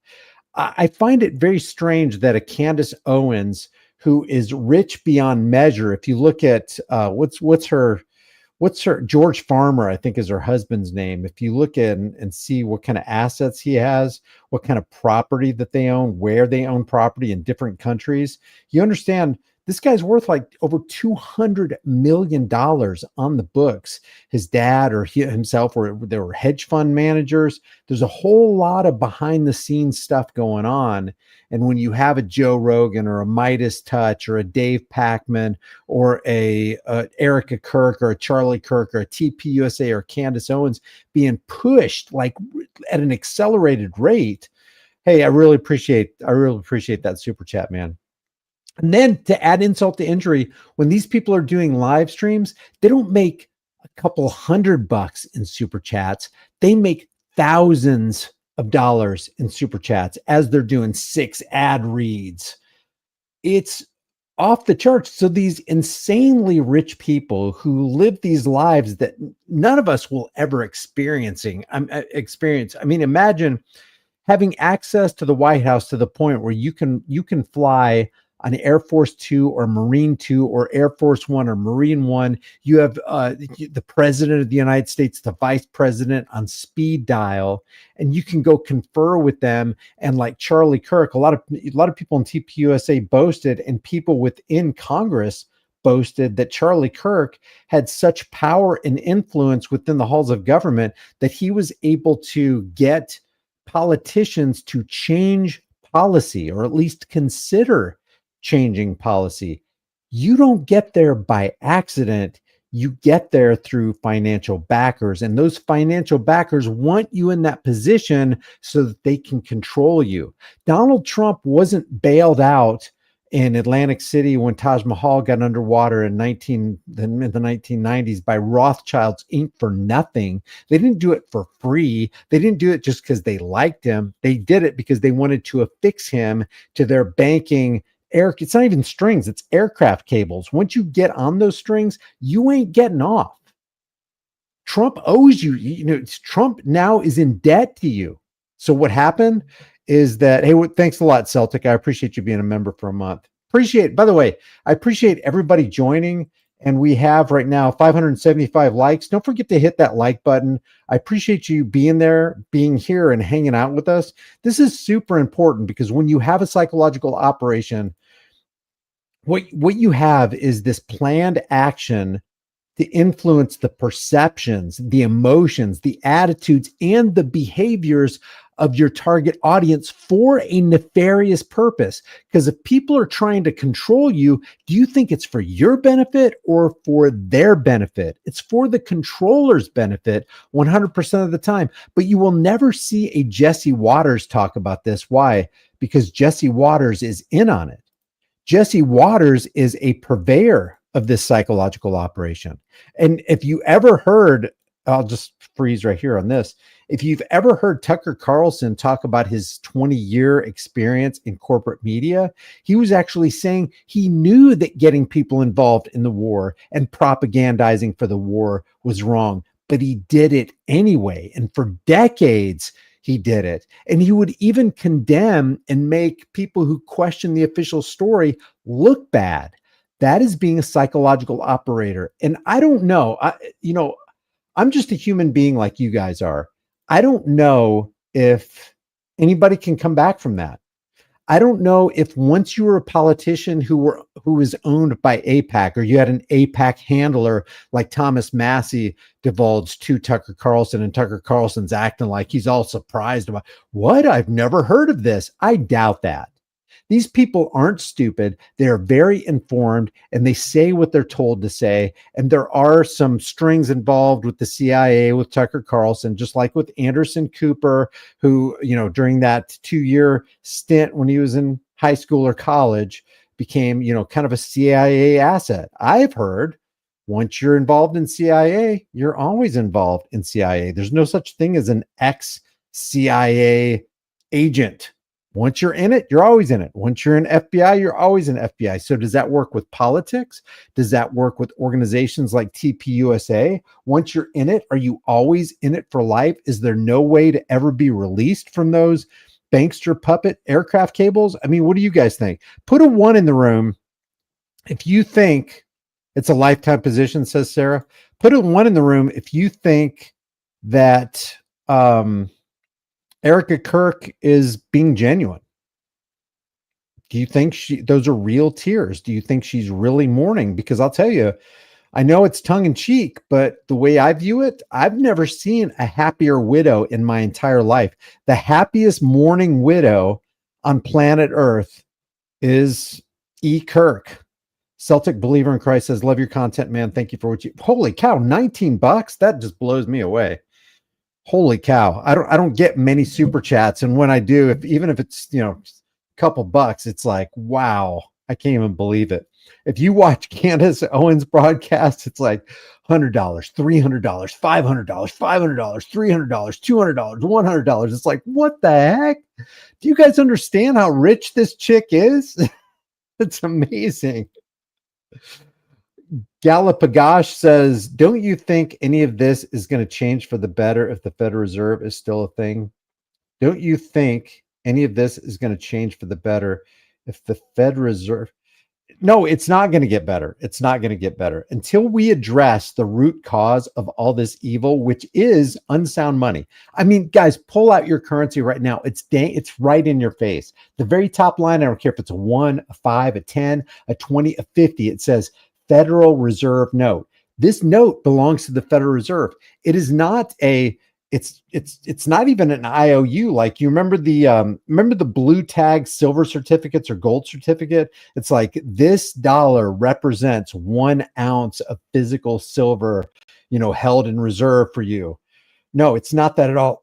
I find it very strange that a Candace Owens, who is rich beyond measure, if you look at what's her George Farmer, I think is her husband's name. If you look at and see what kind of assets he has, what kind of property that they own, where they own property in different countries, you understand this guy's worth like over $200 million on the books. His dad or himself, they were hedge fund managers. There's a whole lot of behind the scenes stuff going on. And when you have a Joe Rogan or a Midas Touch or a Dave Pacman or a Erika Kirk or a Charlie Kirk or a TPUSA or Candace Owens being pushed like at an accelerated rate, hey, I really appreciate that super chat, man. And then to add insult to injury, when these people are doing live streams, they don't make a couple $100 in super chats. They make thousands of dollars in super chats as they're doing 6 ad reads. It's off the charts. So these insanely rich people who live these lives that none of us will ever experience. I mean, imagine having access to the White House to the point where you can fly on Air Force 2 or Marine 2 or Air Force 1 or Marine 1. You have the President of the United States, the Vice President on speed dial, and you can go confer with them. And like Charlie Kirk, a lot of people in TPUSA boasted, and people within Congress boasted, that Charlie Kirk had such power and influence within the halls of government that he was able to get politicians to change policy, or at least consider changing policy. You don't get there by accident. You get there through financial backers, and those financial backers want you in that position so that they can control you. Donald Trump wasn't bailed out in Atlantic City when Taj Mahal got underwater in the 1990s by Rothschilds Inc. for nothing. They didn't do it for free. They didn't do it just because they liked him. They did it because they wanted to affix him to their banking. Eric, it's not even strings, it's aircraft cables. Once you get on those strings, you ain't getting off. Trump owes you. Trump now is in debt to you. So what happened is that, hey, thanks a lot, Celtic. I appreciate you being a member for a month. By the way, I appreciate everybody joining. And we have right now 575 likes. Don't forget to hit that like button. I appreciate you being there, being here and hanging out with us. This is super important because when you have a psychological operation, what you have is this planned action to influence the perceptions, the emotions, the attitudes, and the behaviors of your target audience for a nefarious purpose. Because if people are trying to control you, do you think it's for your benefit or for their benefit? It's for the controller's benefit 100% of the time. But you will never see a Jesse Waters talk about this. Why? Because Jesse Waters is in on it. Jesse Waters is a purveyor of this psychological operation. And if you ever heard, I'll just freeze right here on this. If you've ever heard Tucker Carlson talk about his 20-year experience in corporate media, he was actually saying he knew that getting people involved in the war and propagandizing for the war was wrong, but he did it anyway. And for decades, he did it. And he would even condemn and make people who question the official story look bad. That is being a psychological operator. And I don't know, I'm just a human being like you guys are. I don't know if anybody can come back from that. I don't know if once you were a politician who was owned by AIPAC, or you had an AIPAC handler like Thomas Massey divulged to Tucker Carlson, and Tucker Carlson's acting like he's all surprised about, what? I've never heard of this. I doubt that. These people aren't stupid. They are very informed and they say what they're told to say. And there are some strings involved with the CIA, with Tucker Carlson, just like with Anderson Cooper, who, during that 2-year stint when he was in high school or college, became, kind of a CIA asset. I've heard once you're involved in CIA, you're always involved in CIA. There's no such thing as an ex-CIA agent. Once you're in it, you're always in it. Once you're in FBI, you're always in FBI. So does that work with politics? Does that work with organizations like TPUSA? Once you're in it, are you always in it for life? Is there no way to ever be released from those bankster puppet aircraft cables? I mean, what do you guys think? Put a 1 in the room if you think it's a lifetime position, says Sarah. Put a 1 in the room if you think that Erika Kirk is being genuine. Do you think those are real tears? Do you think she's really mourning? Because I'll tell you, I know it's tongue in cheek, but the way I view it, I've never seen a happier widow in my entire life. The happiest mourning widow on planet Earth is E. Kirk. Celtic believer in Christ says, love your content, man. Thank you for what you, holy cow, $19. That just blows me away. Holy cow. I don't get many super chats. And when I do, even if it's, a couple bucks, it's like, wow, I can't even believe it. If you watch Candace Owens broadcast, it's like $100, $300, $500, $500, $300, $200, $100. It's like, what the heck? Do you guys understand how rich this chick is? It's amazing. Galapagash says, don't you think any of this is going to change for the better if the Federal Reserve is still a thing? Don't you think any of this is going to change for the better if the Federal Reserve? No, it's not going to get better. It's not going to get better until we address the root cause of all this evil, which is unsound money. I mean, guys, pull out your currency right now. It's right in your face. The very top line, I don't care if it's a 1, a 5, a 10, a 20, a 50. It says Federal Reserve note. This note belongs to the Federal Reserve. It is not it's not even an IOU. Like, you remember the blue tag silver certificates or gold certificate? It's like, this dollar represents 1 ounce of physical silver, held in reserve for you. No, it's not that at all.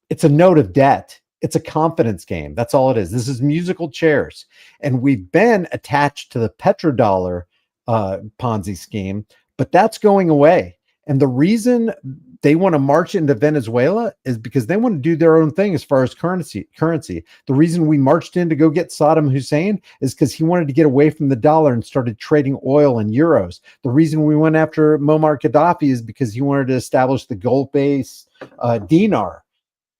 It's a note of debt. It's a confidence game. That's all it is. This is musical chairs. And we've been attached to the petrodollar Ponzi scheme, but that's going away. And the reason they want to march into Venezuela is because they want to do their own thing as far as currency. The reason we marched in to go get Saddam Hussein is because he wanted to get away from the dollar and started trading oil and euros. The reason we went after Muammar Gaddafi is because he wanted to establish the gold-based dinar.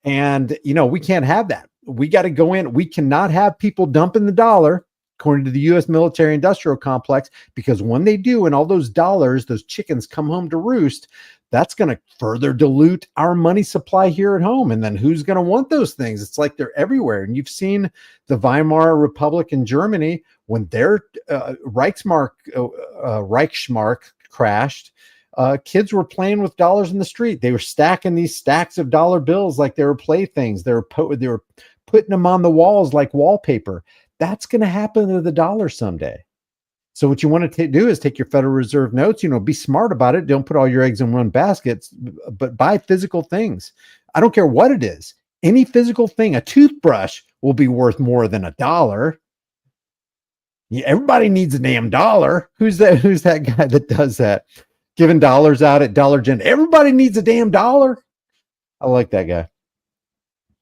And, we can't have that. We got to go in. We cannot have people dumping the dollar, according to the U.S. military industrial complex, because when they do, and all those dollars, those chickens come home to roost, that's going to further dilute our money supply here at home. And then who's going to want those things? It's like they're everywhere. And you've seen the Weimar Republic in Germany, when their Reichsmark crashed, kids were playing with dollars in the street. They were stacking these stacks of dollar bills like they were playthings. They were putting them on the walls like wallpaper. That's going to happen to the dollar someday. So what you want to do is take your Federal Reserve notes, be smart about it. Don't put all your eggs in one basket, but buy physical things. I don't care what it is. Any physical thing, a toothbrush will be worth more than $1. Yeah, everybody needs a damn dollar. Who's that guy that does that? Giving dollars out at Dollar Gen. Everybody needs a damn dollar. I like that guy.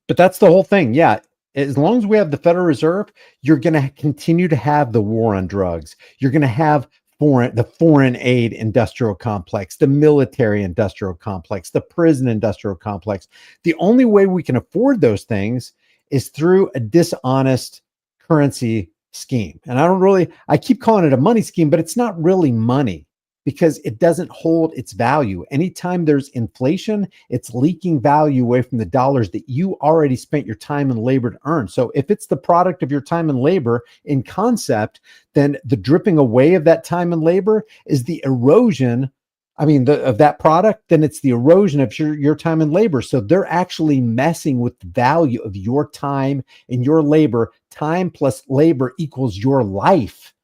But that's the whole thing. Yeah. As long as we have the Federal Reserve, you're going to continue to have the war on drugs. You're going to have the foreign aid industrial complex, the military industrial complex, the prison industrial complex. The only way we can afford those things is through a dishonest currency scheme. And I keep calling it a money scheme, but it's not really money, because it doesn't hold its value. Anytime there's inflation, it's leaking value away from the dollars that you already spent your time and labor to earn. So if it's the product of your time and labor in concept, then the dripping away of that time and labor is the erosion. Of that product, then it's the erosion of your time and labor. So they're actually messing with the value of your time and your labor. Time plus labor equals your life.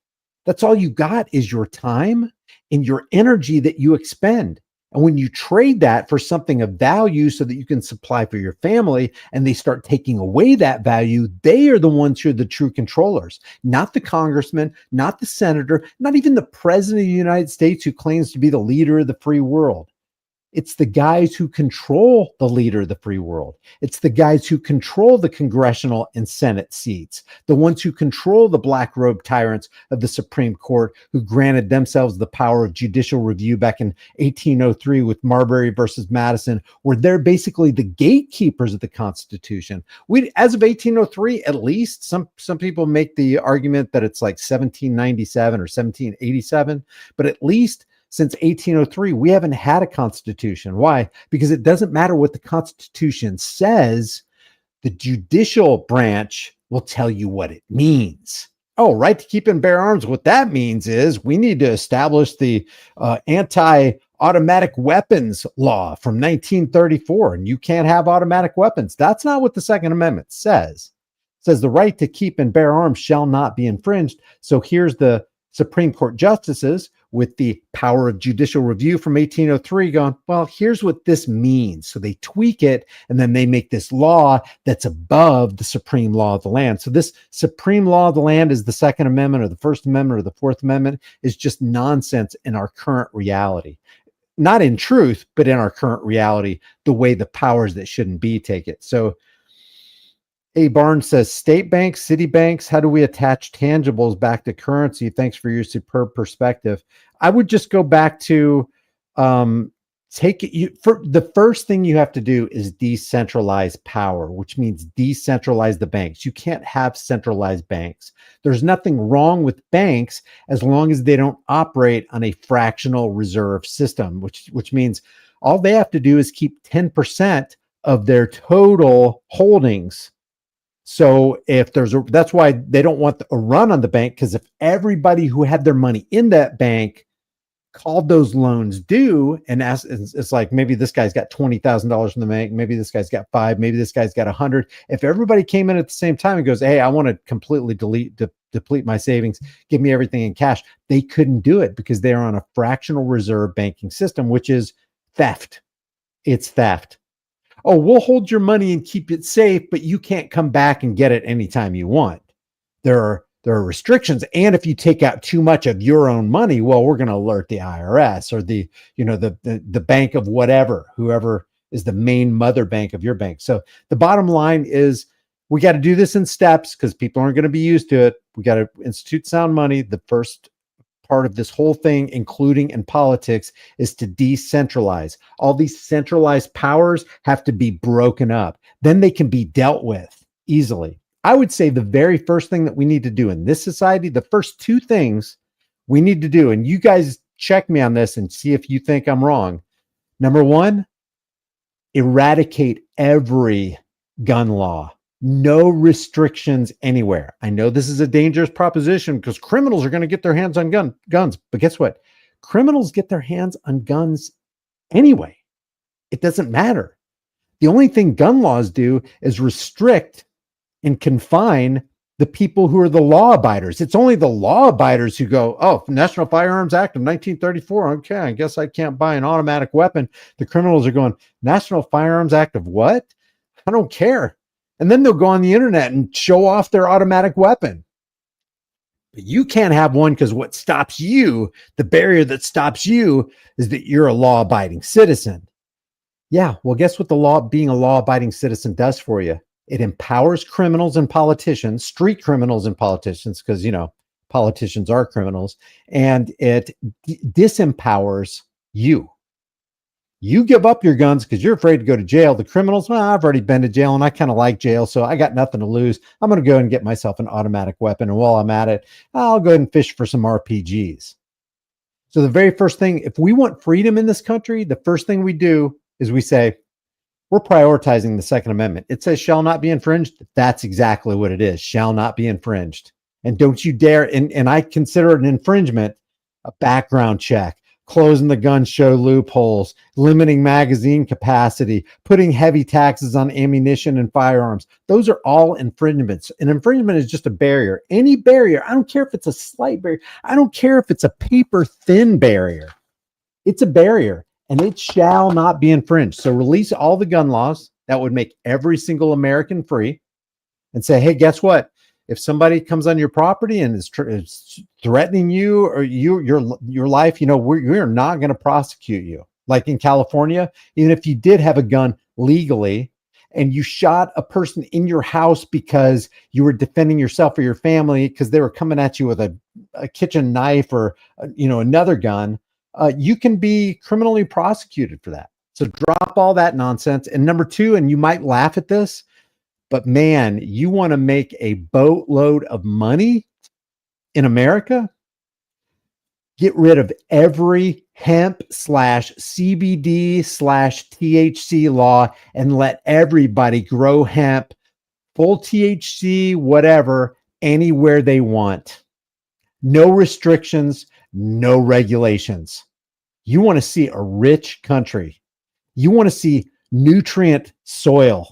That's all you got is your time and your energy that you expend. And when you trade that for something of value so that you can supply for your family, and they start taking away that value, they are the ones who are the true controllers, not the congressman, not the senator, not even the president of the United States who claims to be the leader of the free world. It's the guys who control the leader of the free world. It's the guys who control the congressional and Senate seats, the ones who control the black robe tyrants of the Supreme Court, who granted themselves the power of judicial review back in 1803 with Marbury versus Madison, where they're basically the gatekeepers of the Constitution. As of 1803, at least, some people make the argument that it's like 1797 or 1787, but at least since 1803, we haven't had a constitution. Why? Because it doesn't matter what the Constitution says. The judicial branch will tell you what it means. Oh, right to keep and bear arms. What that means is we need to establish the anti-automatic weapons law from 1934, and you can't have automatic weapons. That's not what the Second Amendment says. It says the right to keep and bear arms shall not be infringed. So here's the Supreme Court justices with the power of judicial review from 1803 going, well, here's what this means. So they tweak it, and then they make this law that's above the supreme law of the land. So this supreme law of the land is the Second Amendment or the First Amendment or the Fourth Amendment is just nonsense in our current reality. Not in truth, but in our current reality, the way the powers that shouldn't be take it. So A. Barnes says, state banks, city banks, how do we attach tangibles back to currency? Thanks for your superb perspective. I would just go back to the first thing you have to do is decentralize power, which means decentralize the banks. You can't have centralized banks. There's nothing wrong with banks as long as they don't operate on a fractional reserve system, which means all they have to do is keep 10% of their total holdings. So if that's why they don't want a run on the bank, because if everybody who had their money in that bank called those loans due and asked, it's like, maybe this guy's got $20,000 from the bank, maybe this guy's got 5, maybe this guy's got 100. If everybody came in at the same time and goes, hey, I want to completely deplete my savings, give me everything in cash, they couldn't do it because they are on a fractional reserve banking system, which is theft. It's theft. oh, we'll hold your money and keep it safe, but you can't come back and get it anytime you want. There are restrictions. And if you take out too much of your own money, well, we're going to alert the IRS or the bank of whoever is the main mother bank of your bank. So the bottom line is we got to do this in steps because people aren't going to be used to it. We got to institute sound money. The first part of this whole thing, including in politics, is to decentralize. All these centralized powers have to be broken up. Then they can be dealt with easily. I would say the very first thing that we need to do in this society, the first two things we need to do, and you guys check me on this and see if you think I'm wrong. Number one, eradicate every gun law. No restrictions anywhere. I know this is a dangerous proposition because criminals are going to get their hands on guns. But guess what? Criminals get their hands on guns anyway. It doesn't matter. The only thing gun laws do is restrict and confine the people who are the law abiders. It's only the law abiders who go, oh, National Firearms Act of 1934. Okay, I guess I can't buy an automatic weapon. The criminals are going, National Firearms Act of what? I don't care. And then they'll go on the internet and show off their automatic weapon. But you can't have one because what stops you, the barrier that stops you, is that you're a law-abiding citizen. Yeah, well, guess what being a law-abiding citizen does for you? It empowers criminals and politicians, street criminals and politicians, because, politicians are criminals, and it disempowers you. You give up your guns because you're afraid to go to jail. The criminals, well, I've already been to jail and I kind of like jail, so I got nothing to lose. I'm going to go and get myself an automatic weapon. And while I'm at it, I'll go ahead and fish for some RPGs. So the very first thing, if we want freedom in this country, the first thing we do is we say, we're prioritizing the Second Amendment. It says shall not be infringed. That's exactly what it is. Shall not be infringed. And don't you dare, and I consider it an infringement, a background check, closing the gun show loopholes, limiting magazine capacity, putting heavy taxes on ammunition and firearms. Those are all infringements. An infringement is just a barrier. Any barrier, I don't care if it's a slight barrier. I don't care if it's a paper thin barrier. It's a barrier and it shall not be infringed. So release all the gun laws that would make every single American free and say, hey, guess what? If somebody comes on your property and is threatening you or your life, we're not going to prosecute you. Like in California, even if you did have a gun legally and you shot a person in your house because you were defending yourself or your family because they were coming at you with a kitchen knife or another gun, you can be criminally prosecuted for that. So drop all that nonsense. And number two, and you might laugh at this, but man, you want to make a boatload of money in America? Get rid of every hemp/CBD/THC law and let everybody grow hemp, full THC, whatever, anywhere they want. No restrictions, no regulations. You want to see a rich country. You want to see nutrient soil.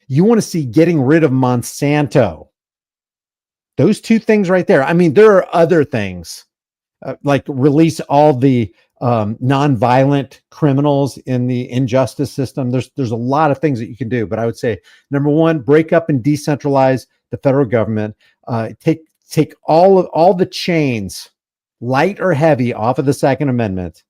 You want to see getting rid of Monsanto. Those two things right there. I mean, there are other things like release all the nonviolent criminals in the injustice system. There's a lot of things that you can do, but I would say number one, break up and decentralize the federal government. Take all the chains, light or heavy, off of the Second Amendment,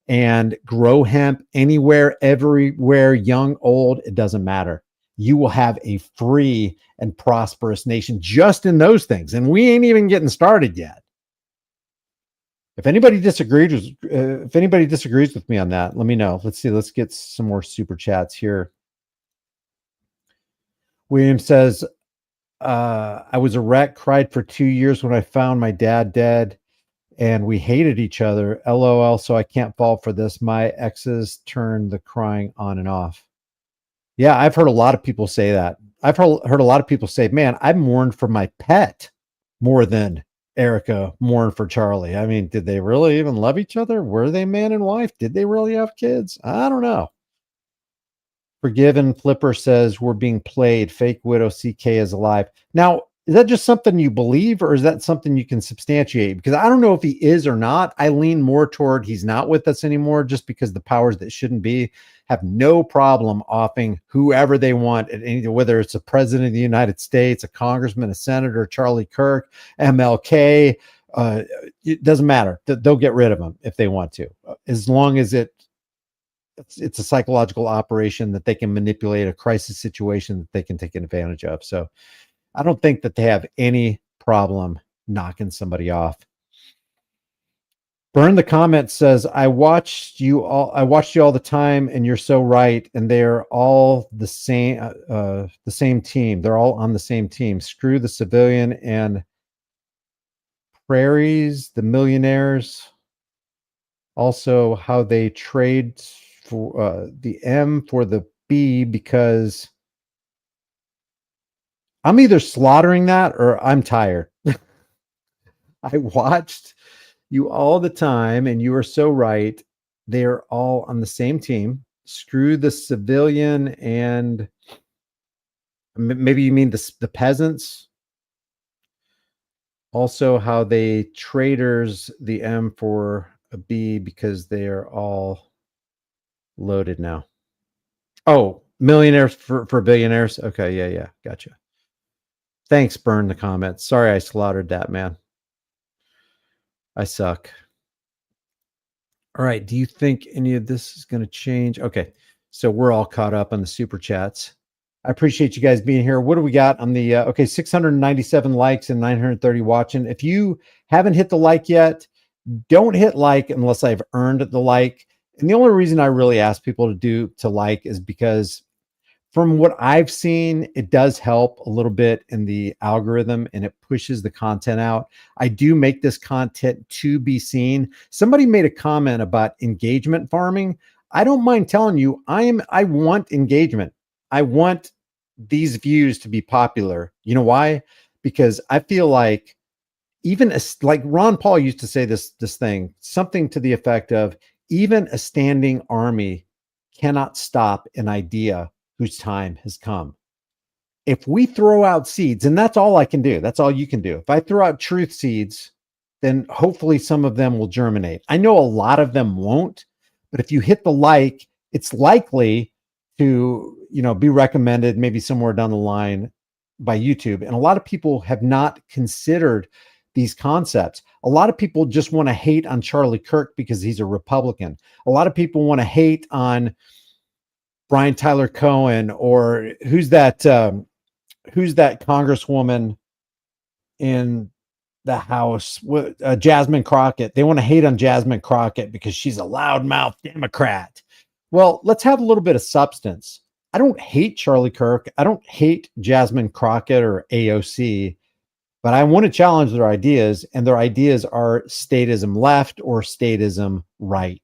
and grow hemp anywhere, everywhere, young, old. It doesn't matter. You will have a free and prosperous nation just in those things. And we ain't even getting started yet. If anybody disagrees with me on that, let me know. Let's see. Let's get some more super chats here. William says, I was a wreck, cried for 2 years when I found my dad dead, and we hated each other. LOL, so I can't fall for this. My exes turned the crying on and off. Yeah, I've heard a lot of people say that. I've heard a lot of people say, man, I mourned for my pet more than Erika mourned for Charlie. I mean, did they really even love each other? Were they man and wife? Did they really have kids? I don't know. Forgiven Flipper says we're being played. Fake widow CK is alive. Now, Is that just something you believe, or is that something you can substantiate? Because I don't know if he is or not. I lean more toward he's not with us anymore, just because the powers that shouldn't be have no problem offing whoever they want at any, whether it's a president of the United States, a congressman, a senator, Charlie Kirk, MLK. It doesn't matter. They'll get rid of him if they want to, as long as it's a psychological operation that they can manipulate, a crisis situation that they can take advantage of. So I don't think that they have any problem knocking somebody off. Burn the comment says, I watched you all the time, and you're so right. And they're all the same team. They're all on the same team. Screw the civilian and prairies, the millionaires. Also, how they trade for the M for the B, because I'm either slaughtering that or I'm tired. I watched you all the time, and you are so right. They're all on the same team. Screw the civilian, and maybe you mean the peasants. Also, how they traders the M for a B, because they are all loaded now. Oh, millionaires for billionaires. Okay, yeah, gotcha. Thanks, Burn the comments. Sorry I slaughtered that, man. I suck. All right. Do you think any of this is going to change? Okay. So we're all caught up on the super chats. I appreciate you guys being here. What do we got on the, okay, 697 likes and 930 watching. If you haven't hit the like yet, don't hit like unless I've earned the like. And the only reason I really ask people to like is because from what I've seen, it does help a little bit in the algorithm, and it pushes the content out. I do make this content to be seen. Somebody made a comment about engagement farming. I don't mind telling you, I want engagement. I want these views to be popular. You know why? Because I feel like like Ron Paul used to say this thing, something to the effect of, even a standing army cannot stop an idea whose time has come. If we throw out seeds, and that's all I can do, that's all you can do. If I throw out truth seeds, then hopefully some of them will germinate. I know a lot of them won't, but if you hit the like, it's likely to, be recommended maybe somewhere down the line by YouTube. And a lot of people have not considered these concepts. A lot of people just want to hate on Charlie Kirk because he's a Republican. A lot of people want to hate on Brian Tyler Cohen, or who's that congresswoman in the House, Jasmine Crockett. They want to hate on Jasmine Crockett because she's a loudmouth Democrat. Well, let's have a little bit of substance. I don't hate Charlie Kirk. I don't hate Jasmine Crockett or AOC, but I want to challenge their ideas, and their ideas are statism left or statism right.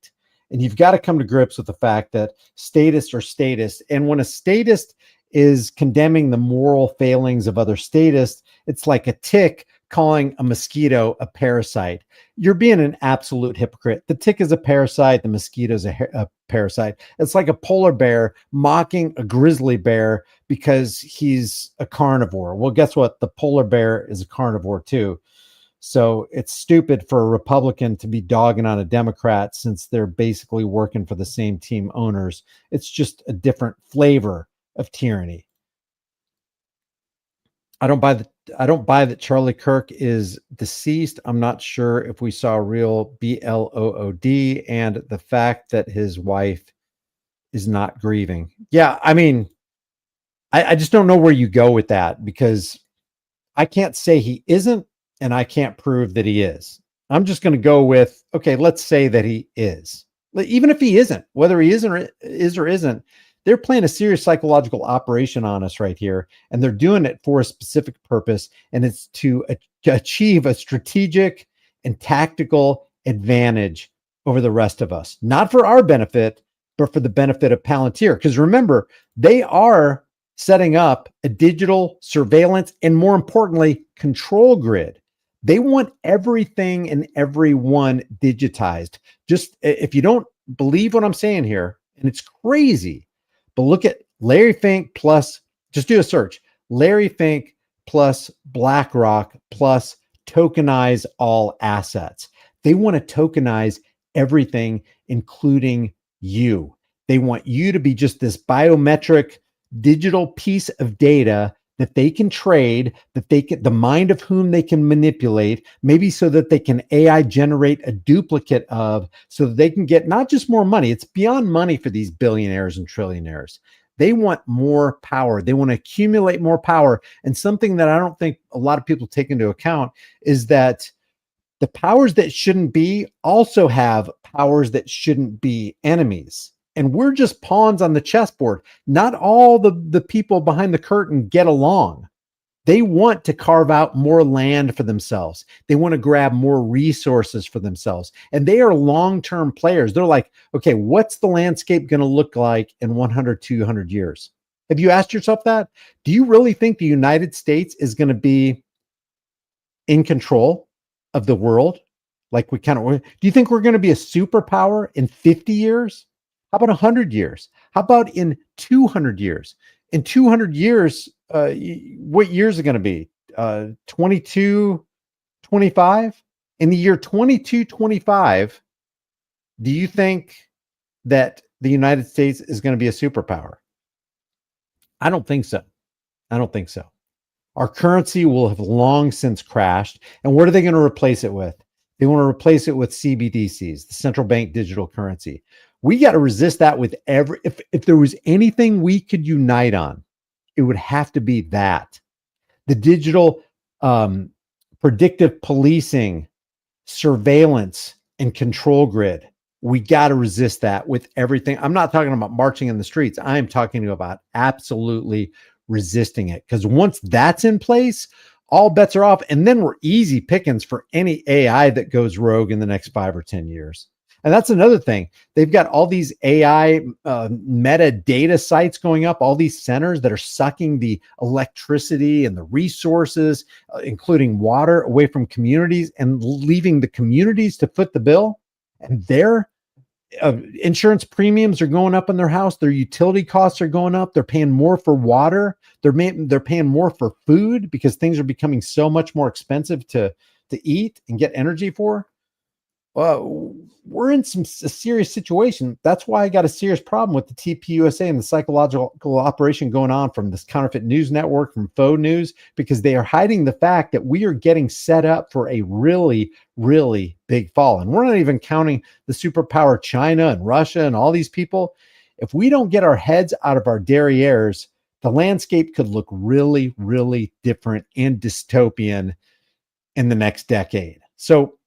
And you've got to come to grips with the fact that statists are statists. And when a statist is condemning the moral failings of other statists, it's like a tick calling a mosquito a parasite. You're being an absolute hypocrite. The tick is a parasite. The mosquito is a parasite. It's like a polar bear mocking a grizzly bear because he's a carnivore. Well, guess what? The polar bear is a carnivore too. So it's stupid for a Republican to be dogging on a Democrat, since they're basically working for the same team owners. It's just a different flavor of tyranny. I don't buy that Charlie Kirk is deceased. I'm not sure if we saw real BLOOD, and the fact that his wife is not grieving. Yeah, I mean, I just don't know where you go with that, because I can't say he isn't, and I can't prove that he is. I'm just going to go with, okay, let's say that he is. Even if he isn't, whether he is or isn't, they're playing a serious psychological operation on us right here, and they're doing it for a specific purpose, and it's to achieve a strategic and tactical advantage over the rest of us. Not for our benefit, but for the benefit of Palantir. Because remember, they are setting up a digital surveillance and, more importantly, control grid. They want everything and everyone digitized. Just if you don't believe what I'm saying here, and it's crazy, but look at Larry Fink plus, just do a search, Larry Fink plus BlackRock plus tokenize all assets. They want to tokenize everything, including you. They want you to be just this biometric digital piece of data that they can trade, that they can, the mind of whom they can manipulate, maybe so that they can AI generate a duplicate of, so that they can get not just more money. It's beyond money for these billionaires and trillionaires. They want more power. They want to accumulate more power. And something that I don't think a lot of people take into account is that the powers that shouldn't be also have powers that shouldn't be enemies. And we're just pawns on the chessboard. Not all the people behind the curtain get along. They want to carve out more land for themselves. They want to grab more resources for themselves. And they are long-term players. They're like, okay, what's the landscape going to look like in 100, 200 years? Have you asked yourself that? Do you really think the United States is going to be in control of the world? Like do you think we're going to be a superpower in 50 years? How about 100 years? How about in 200 years? In 200 years, what years are going to be? 22, 25? In the year 2225, do you think that the United States is going to be a superpower? I don't think so. I don't think so. Our currency will have long since crashed. And what are they going to replace it with? They want to replace it with CBDCs, the central bank digital currency. We got to resist that with if there was anything we could unite on, it would have to be that. The digital predictive policing, surveillance, and control grid. We got to resist that with everything. I'm not talking about marching in the streets. I'm talking about absolutely resisting it. Because once that's in place, all bets are off. And then we're easy pickings for any AI that goes rogue in the next 5 or 10 years. And that's another thing. They've got all these AI metadata sites going up, all these centers that are sucking the electricity and the resources, including water, away from communities and leaving the communities to foot the bill. And their insurance premiums are going up in their house. Their utility costs are going up. They're paying more for water. They're paying more for food because things are becoming so much more expensive to eat and get energy for. We're in a serious situation. That's why I got a serious problem with the TPUSA and the psychological operation going on from this counterfeit news network, from faux news, because they are hiding the fact that we are getting set up for a really, really big fall. And we're not even counting the superpower China and Russia and all these people. If we don't get our heads out of our derrieres, the landscape could look really, really different and dystopian in the next decade. So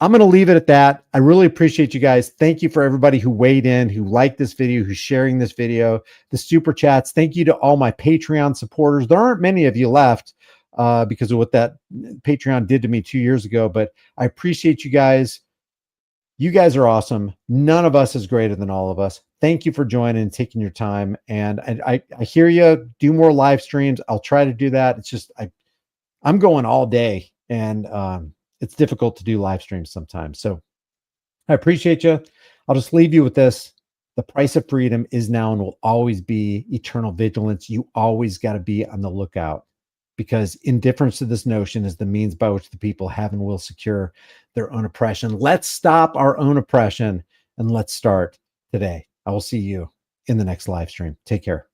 I'm going to leave it at that. I really appreciate you guys. Thank you for everybody who weighed in, who liked this video, who's sharing this video, the super chats. Thank you to all my Patreon supporters. There aren't many of you left because of what that Patreon did to me 2 years ago, but I appreciate you guys. You guys are awesome. None of us is greater than all of us. Thank you for joining and taking your time. And I hear you. Do more live streams. I'll try to do that. It's just I'm going all day, and it's difficult to do live streams sometimes. So I appreciate you. I'll just leave you with this. The price of freedom is now and will always be eternal vigilance. You always got to be on the lookout, because indifference to this notion is the means by which the people have and will secure their own oppression. Let's stop our own oppression, and let's start today. I will see you in the next live stream. Take care.